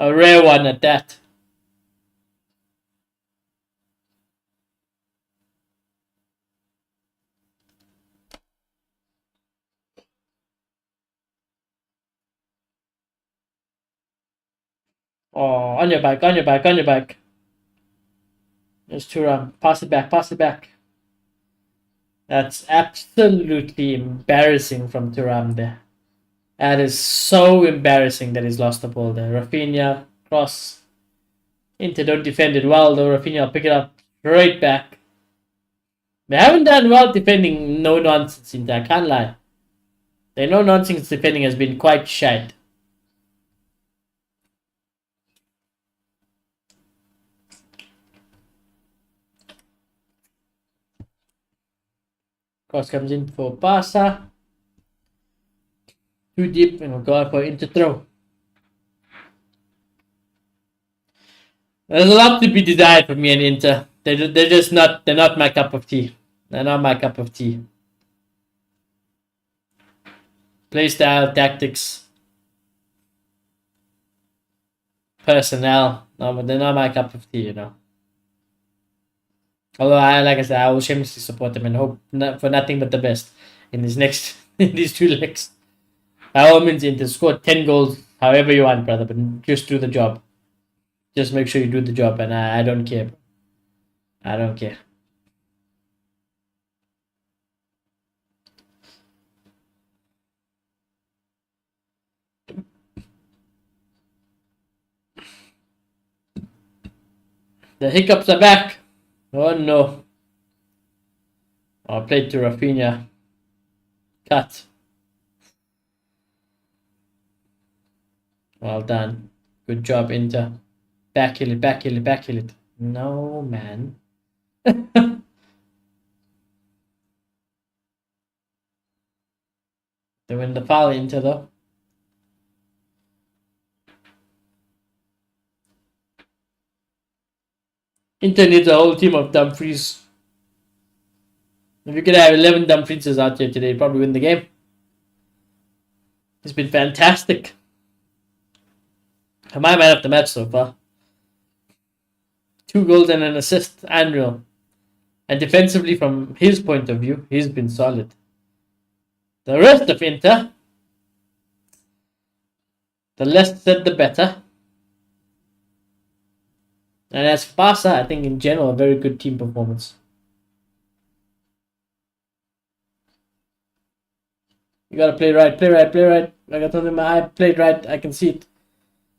A: A rare one at that. Oh, on your back. There's Thuram. Pass it back. That's absolutely embarrassing from Thuram there. That is so embarrassing that he's lost the ball there. Rafinha, cross. Inter don't defend it well though. Rafinha will pick it up right back. They haven't done well defending no nonsense Inter, I can't lie. Their no nonsense defending has been quite shite. Cross comes in for Barca. Too deep and we'll go for Inter throw. There's a lot to be desired for me and Inter. They're just not. They're not my cup of tea. They're not my cup of tea. Play style, tactics, personnel. No, but they're not my cup of tea. You know. Although like I said, I will shamelessly support them and hope for nothing but the best in these 2 legs. By all means, Inter score 10 goals, however you want, brother. But just do the job. Just make sure you do the job, and I don't care. I don't care. The hiccups are back. Oh no. Oh, played to Rafinha. Cut. Well done. Good job, Inter. Backheel it, backheel it, backheel it. No, man. They win the foul, Inter, though. Inter needs a whole team of Dumfries. If you could have 11 Dumfries out here today, you'd probably win the game. He's been fantastic. My man of the match so far. 2 goals and an assist. Unreal. And defensively, from his point of view, he's been solid. The rest of Inter, the less said, the better. And as Barca, I think in general, a very good team performance. You gotta play right, play right, play right. I got something in my eye, played right, I can see it.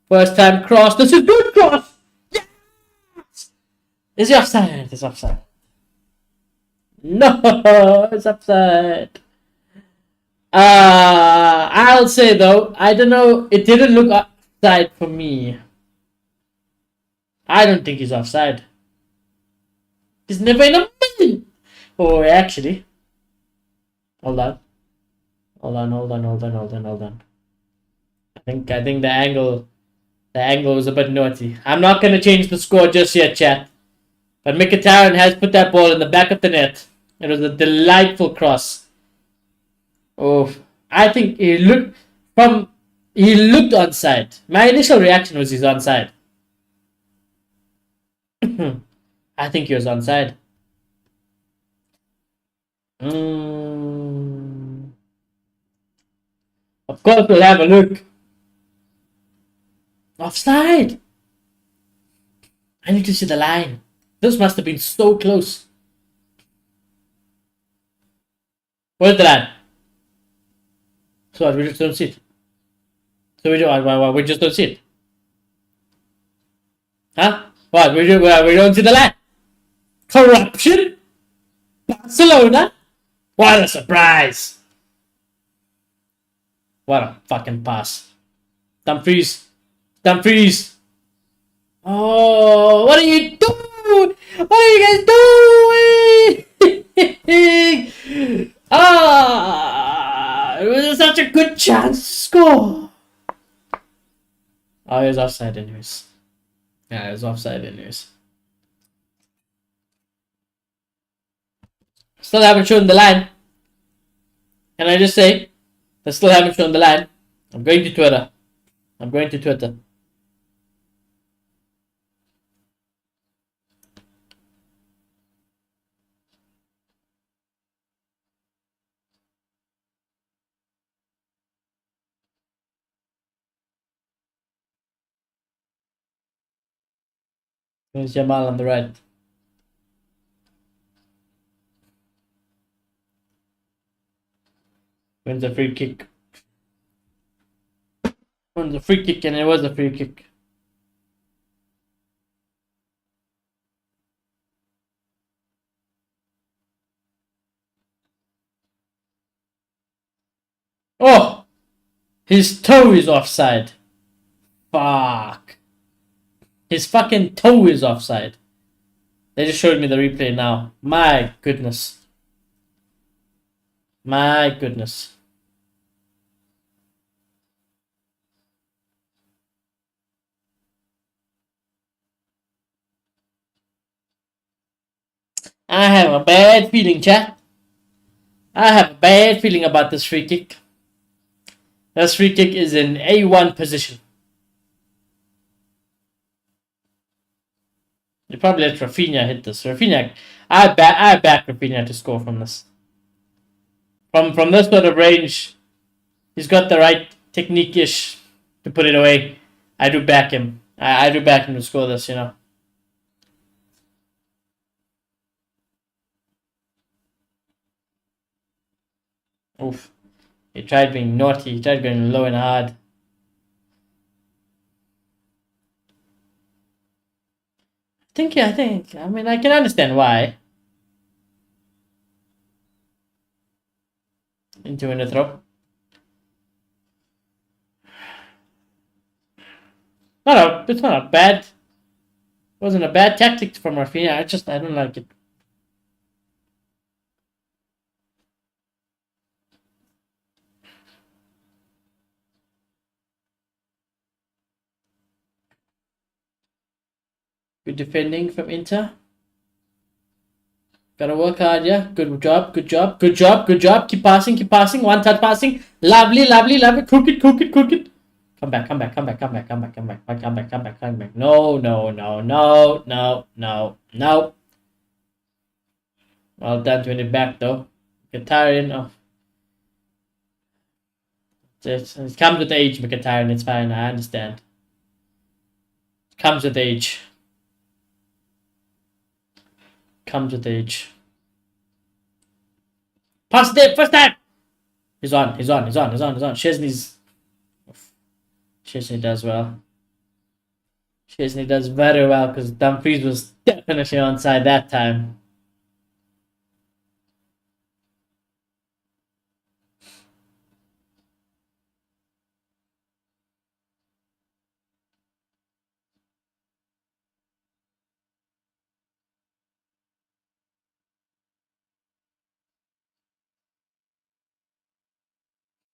A: First time cross, this is good cross! Yes! Is he offside? It's offside. No, it's offside. I'll say though, I don't know, it didn't look offside for me. I don't think he's offside. He's never in a million. Oh, actually. Hold on. Hold on. I think the angle was a bit naughty. I'm not gonna change the score just yet, chat. But Mkhitaryan has put that ball in the back of the net. It was a delightful cross. Oh, I think he looked onside. My initial reaction was he's onside. I think he was onside. Of course, we'll have a look. Offside. I need to see the line. This must have been so close. Where's the line? So what, we just don't see it. So we just don't see it. Huh? What? We don't see the line. Corruption? Barcelona? What a surprise! What a fucking pass. Dumfries. Oh, what are you doing? What are you guys doing? It was such a good chance to score. Oh, he was offside anyways. Yeah, it was offside anyways. Still haven't shown the line. Can I just say? They still haven't shown the line. I'm going to Twitter. There's Jamal on the right. Wins a free kick. Wins a free kick, and it was a free kick. Oh! His toe is offside. Fuck. His fucking toe is offside. They just showed me the replay now. My goodness. My goodness. I have a bad feeling, chat. I have a bad feeling about this free kick. This free kick is in A1 position. You probably let Rafinha hit this. Rafinha, I back Rafinha to score from this. From this sort of range, he's got the right technique-ish to put it away. I do back him. I do back him to score this, you know. Oof. He tried being naughty. He tried going low and hard. I mean, I can understand why. Into in the throw. It's not a bad. Wasn't a bad tactic from Rafinha. I don't like it. Good defending from Inter. Gotta work hard, yeah. Good job, good job, good job, good job. Keep passing, keep passing. One touch passing. Lovely, lovely, lovely. Cook it, cook it, cook it. Come back, come back, come back, come back, come back, come back, come back, come back, come back. No, no, no, no, no, no, no. Well done to win it back though. Mkhitaryan, oh, it comes with age, Mkhitaryan. It's fine, I understand. It comes with age. Comes with age. Pass it, first time. He's on, he's on, he's on, he's on, he's on. Chesney does well. Chesney does very well because Dumfries was definitely onside that time.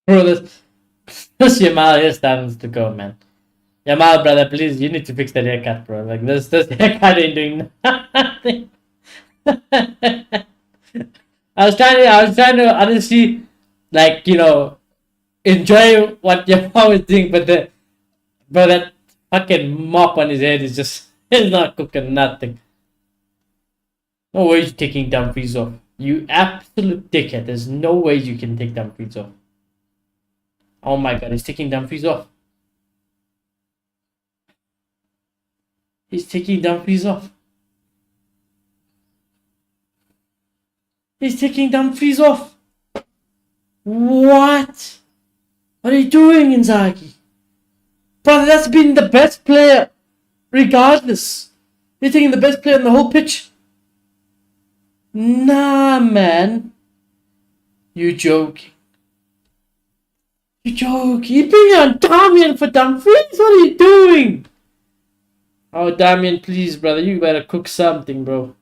A: Bro, this Yamal hairstyles to go, man. Yamal, brother, please, you need to fix that haircut, bro. Like this haircut ain't doing nothing. I was trying to honestly, like enjoy what Yamal was doing, but that fucking mop on his head is just it's not cooking nothing. No way you taking Dumfries off. You absolute dickhead. There's no way you can take Dumfries off. Oh my god, he's taking Dumfries off. He's taking Dumfries off. He's taking Dumfries off. What? What are you doing, Inzaghi? Brother, that's been the best player regardless. You're taking the best player on the whole pitch. Nah, man. You joking. You joking. You bring on Damian for Dumfries? What are you doing? Oh, Damian, please, brother. You better cook something, bro.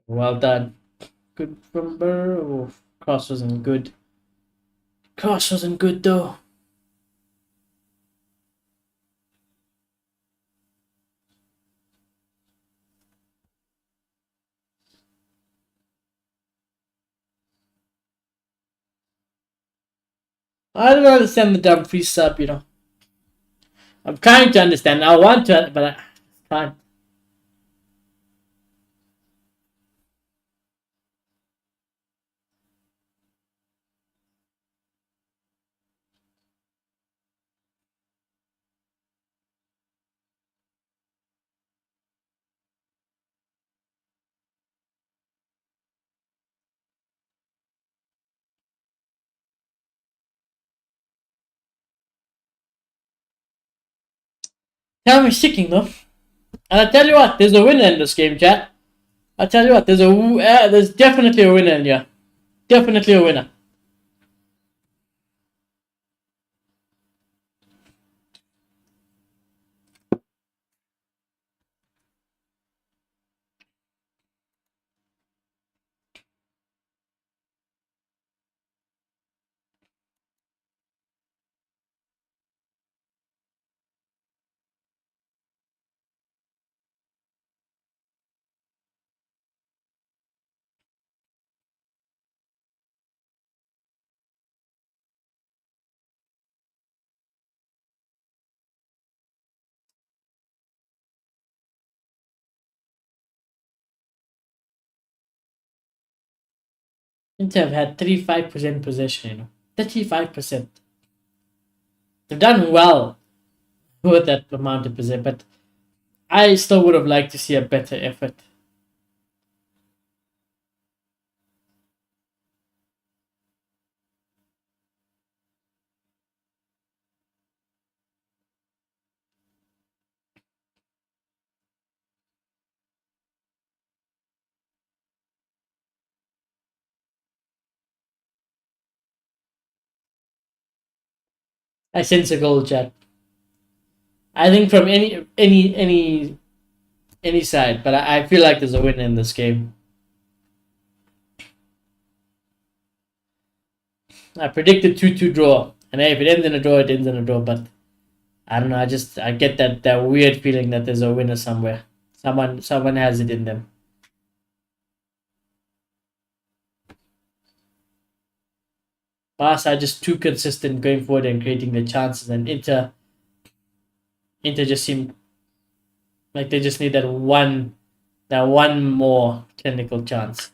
A: Well done. Good from Burr. Oh, cross wasn't good. Cross wasn't good, though. I don't understand the Dumfries sub. I'm trying to understand. I want to, but I can't. Tell me sticking though. And I tell you what, there's a winner in this game, chat. I tell you what, there's definitely a winner in here. Definitely a winner. Inter have had 35% possession, 35%. They've done well with that amount of possession, but I still would have liked to see a better effort. I sense a goal, chat. I think from any side, but I feel like there's a winner in this game. I predicted 2-2 draw, and hey, if it ends in a draw, it ends in a draw. But I don't know. I get that weird feeling that there's a winner somewhere. Someone has it in them. Barca are just too consistent going forward and creating the chances, and Inter just seem like they just need that one more clinical chance.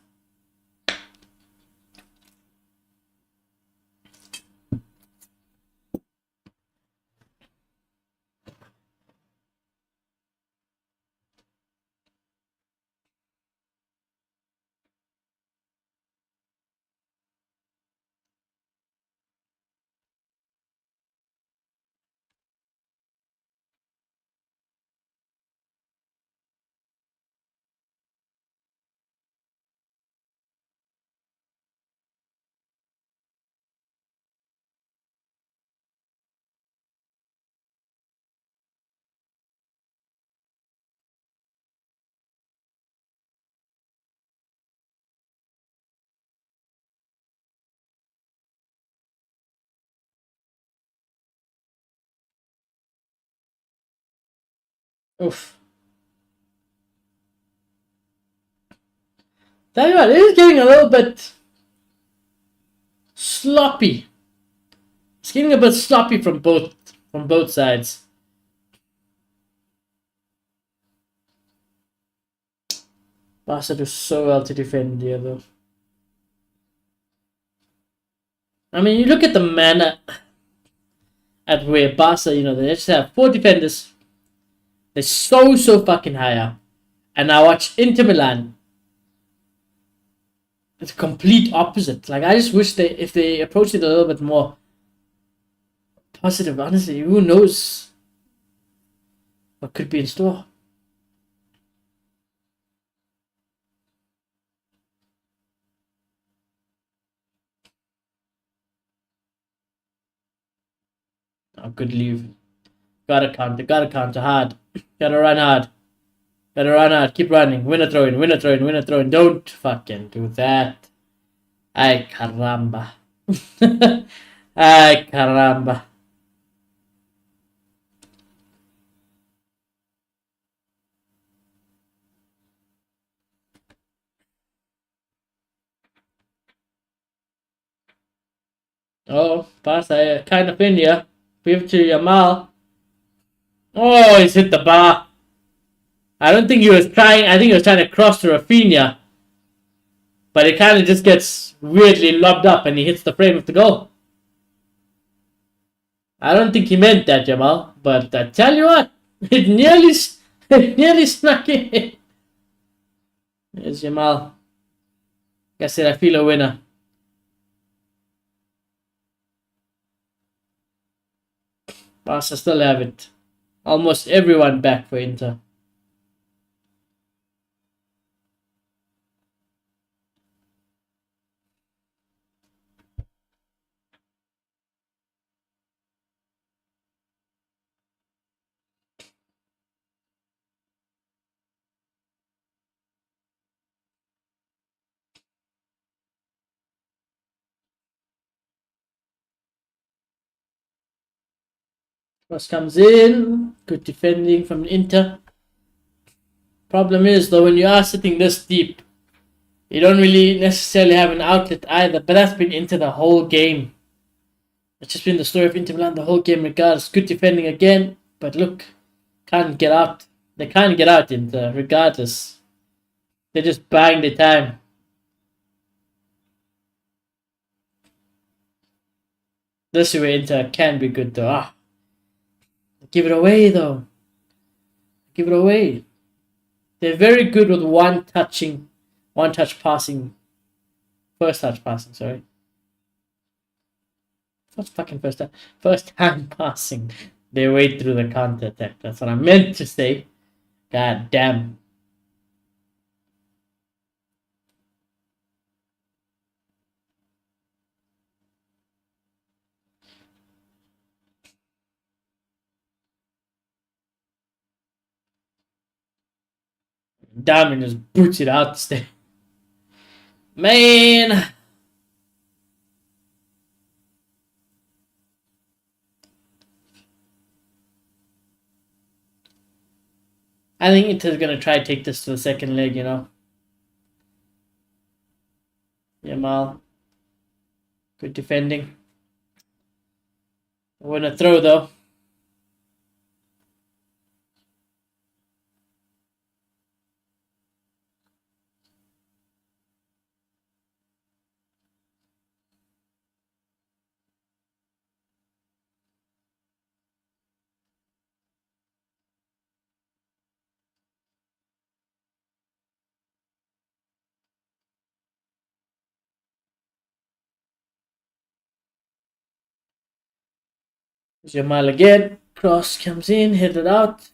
A: Oof. Tell you what, it is getting a little bit sloppy. It's getting a bit sloppy from both sides. Barca do so well to defend here, though. I mean, you look at the manner at where Barca, they just have four defenders. They're so fucking high up. And I watch Inter Milan. It's complete opposite. Like, I just wish if they approached it a little bit more positive. Honestly, who knows what could be in store. Oh, good leave. Gotta counter hard. Gotta run hard. Gotta run hard. Keep running. Win a throw in. Win a throw in. Win a throw in. Don't fucking do that. Ay caramba. Ay caramba. Oh, pass. I kind of in here. Give to Yamal. Oh, he's hit the bar. I don't think he was trying. I think he was trying to cross to Rafinha. But it kind of just gets weirdly lobbed up and he hits the frame of the goal. I don't think he meant that, Jamal. But I tell you what, it nearly snuck in. There's Jamal. Like I said, I feel a winner. Barca still have it. Almost everyone back for Inter. Cross comes in. Good defending from Inter. Problem is, though, when you are sitting this deep, you don't really necessarily have an outlet either. But that's been Inter the whole game. It's just been the story of Inter Milan the whole game regardless. Good defending again. But look, can't get out. They can't get out Inter regardless. They're just buying the time. This is where Inter can be good though. Give it away though. Give it away. They're very good with one touch passing. First touch passing, sorry. What's fucking first time? First time passing their way through the counter attack. That's what I meant to say. God damn. Diamond just boots it out to stay. Man. I think Inter's gonna try to take this to the second leg, you know. Yamal. Good defending. I want to throw though. Jamal again. Cross comes in, hit it out.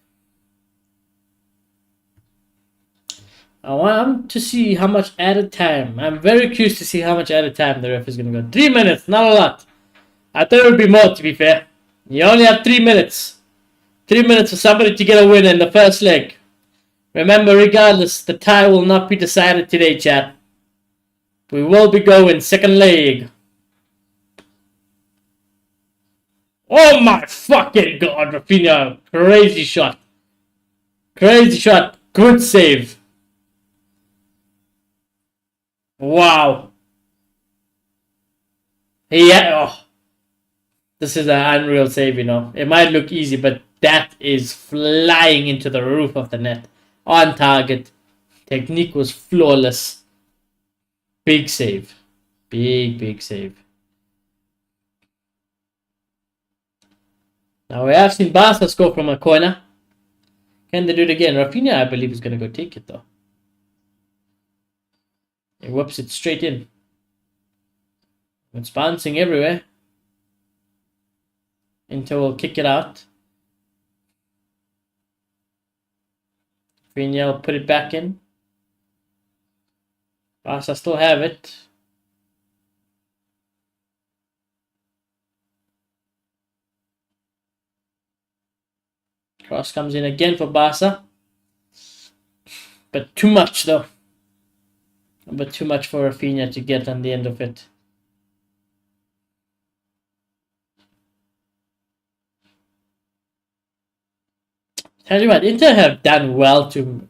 A: I want to see how much added time. I'm very curious to see how much added time the ref is going to go. 3 minutes, not a lot. I thought it would be more, to be fair. You only have 3 minutes. 3 minutes for somebody to get a win in the first leg. Remember, regardless, the tie will not be decided today, chat. We will be going second leg. Oh my fucking god, Rafinha. Crazy shot. Crazy shot. Good save. Wow. Yeah. Oh. This is an unreal save, you know. It might look easy, but that is flying into the roof of the net. On target. Technique was flawless. Big save. Big save. Now we have seen Barca score from a corner. Can they do it again? Rafinha, I believe, is going to go take it though. He whips it straight in. It's bouncing everywhere. Inter will kick it out. Rafinha will put it back in. Barca still have it. Cross comes in again for Barca. But too much though. But too much for Rafinha to get on the end of it. Tell you what, Inter have done well to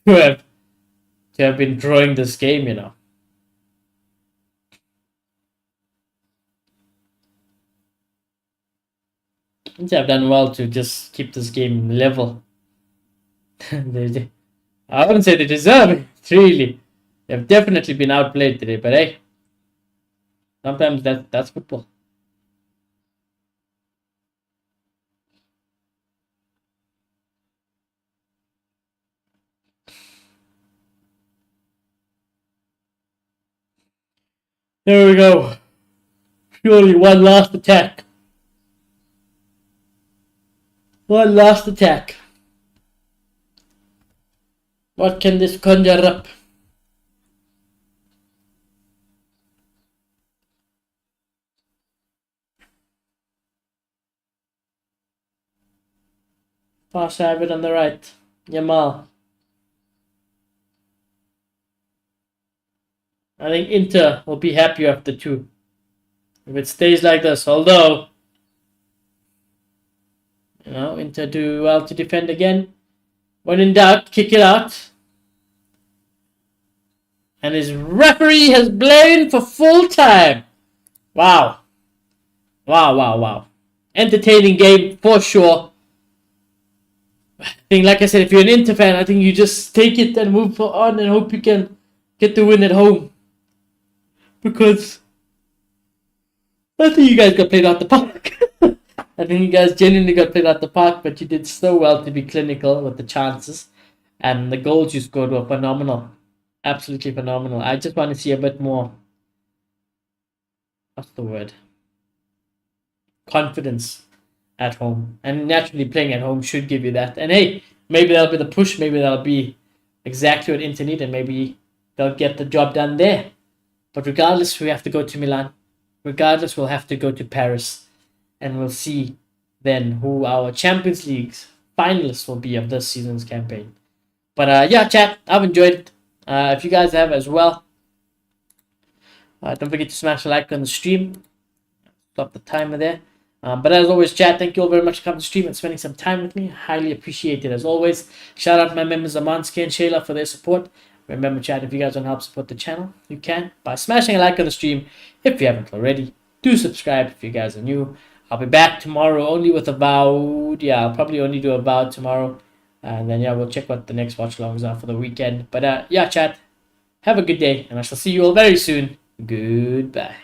A: have been drawing this game, you know. Inter have done well to just keep this game level. I wouldn't say they deserve it, really. They've definitely been outplayed today, but hey, sometimes that's football. There we go. Surely one last attack. One last attack. What can this conjure up? Pass have it on the right. Yamal. I think Inter will be happier after 2. If it stays like this, although, you know, Inter do well to defend again. When in doubt, kick it out. And his referee has blown for full time. Wow. Wow. Entertaining game for sure. I think, like I said, if you're an Inter fan, I think you just take it and move on and hope you can get the win at home. Because I think you guys got played out the park. I think you guys genuinely got played out the park, but you did so well to be clinical with the chances. And the goals you scored were phenomenal. Absolutely phenomenal. I just want to see a bit more. What's the word? Confidence at home. And naturally, playing at home should give you that. And hey, maybe that'll be the push. Maybe that'll be exactly what Inter need. And maybe they'll get the job done there. But regardless, we have to go to Milan. Regardless, we'll have to go to Paris. And we'll see then who our Champions League's finalists will be of this season's campaign. But yeah, chat, I've enjoyed it. If you guys have as well, don't forget to smash a like on the stream. Stop the timer there. But as always, chat, thank you all very much for coming to stream and spending some time with me. Highly appreciate it as always. Shout out to my members Amansky and Shayla for their support. Remember, chat, if you guys want to help support the channel, you can by smashing a like on the stream. If you haven't already, do subscribe if you guys are new. I'll be back tomorrow only with Avowed. Yeah, I'll probably only do Avowed tomorrow. And then, yeah, we'll check what the next watch alongs are for the weekend. But yeah, chat, have a good day. And I shall see you all very soon. Goodbye.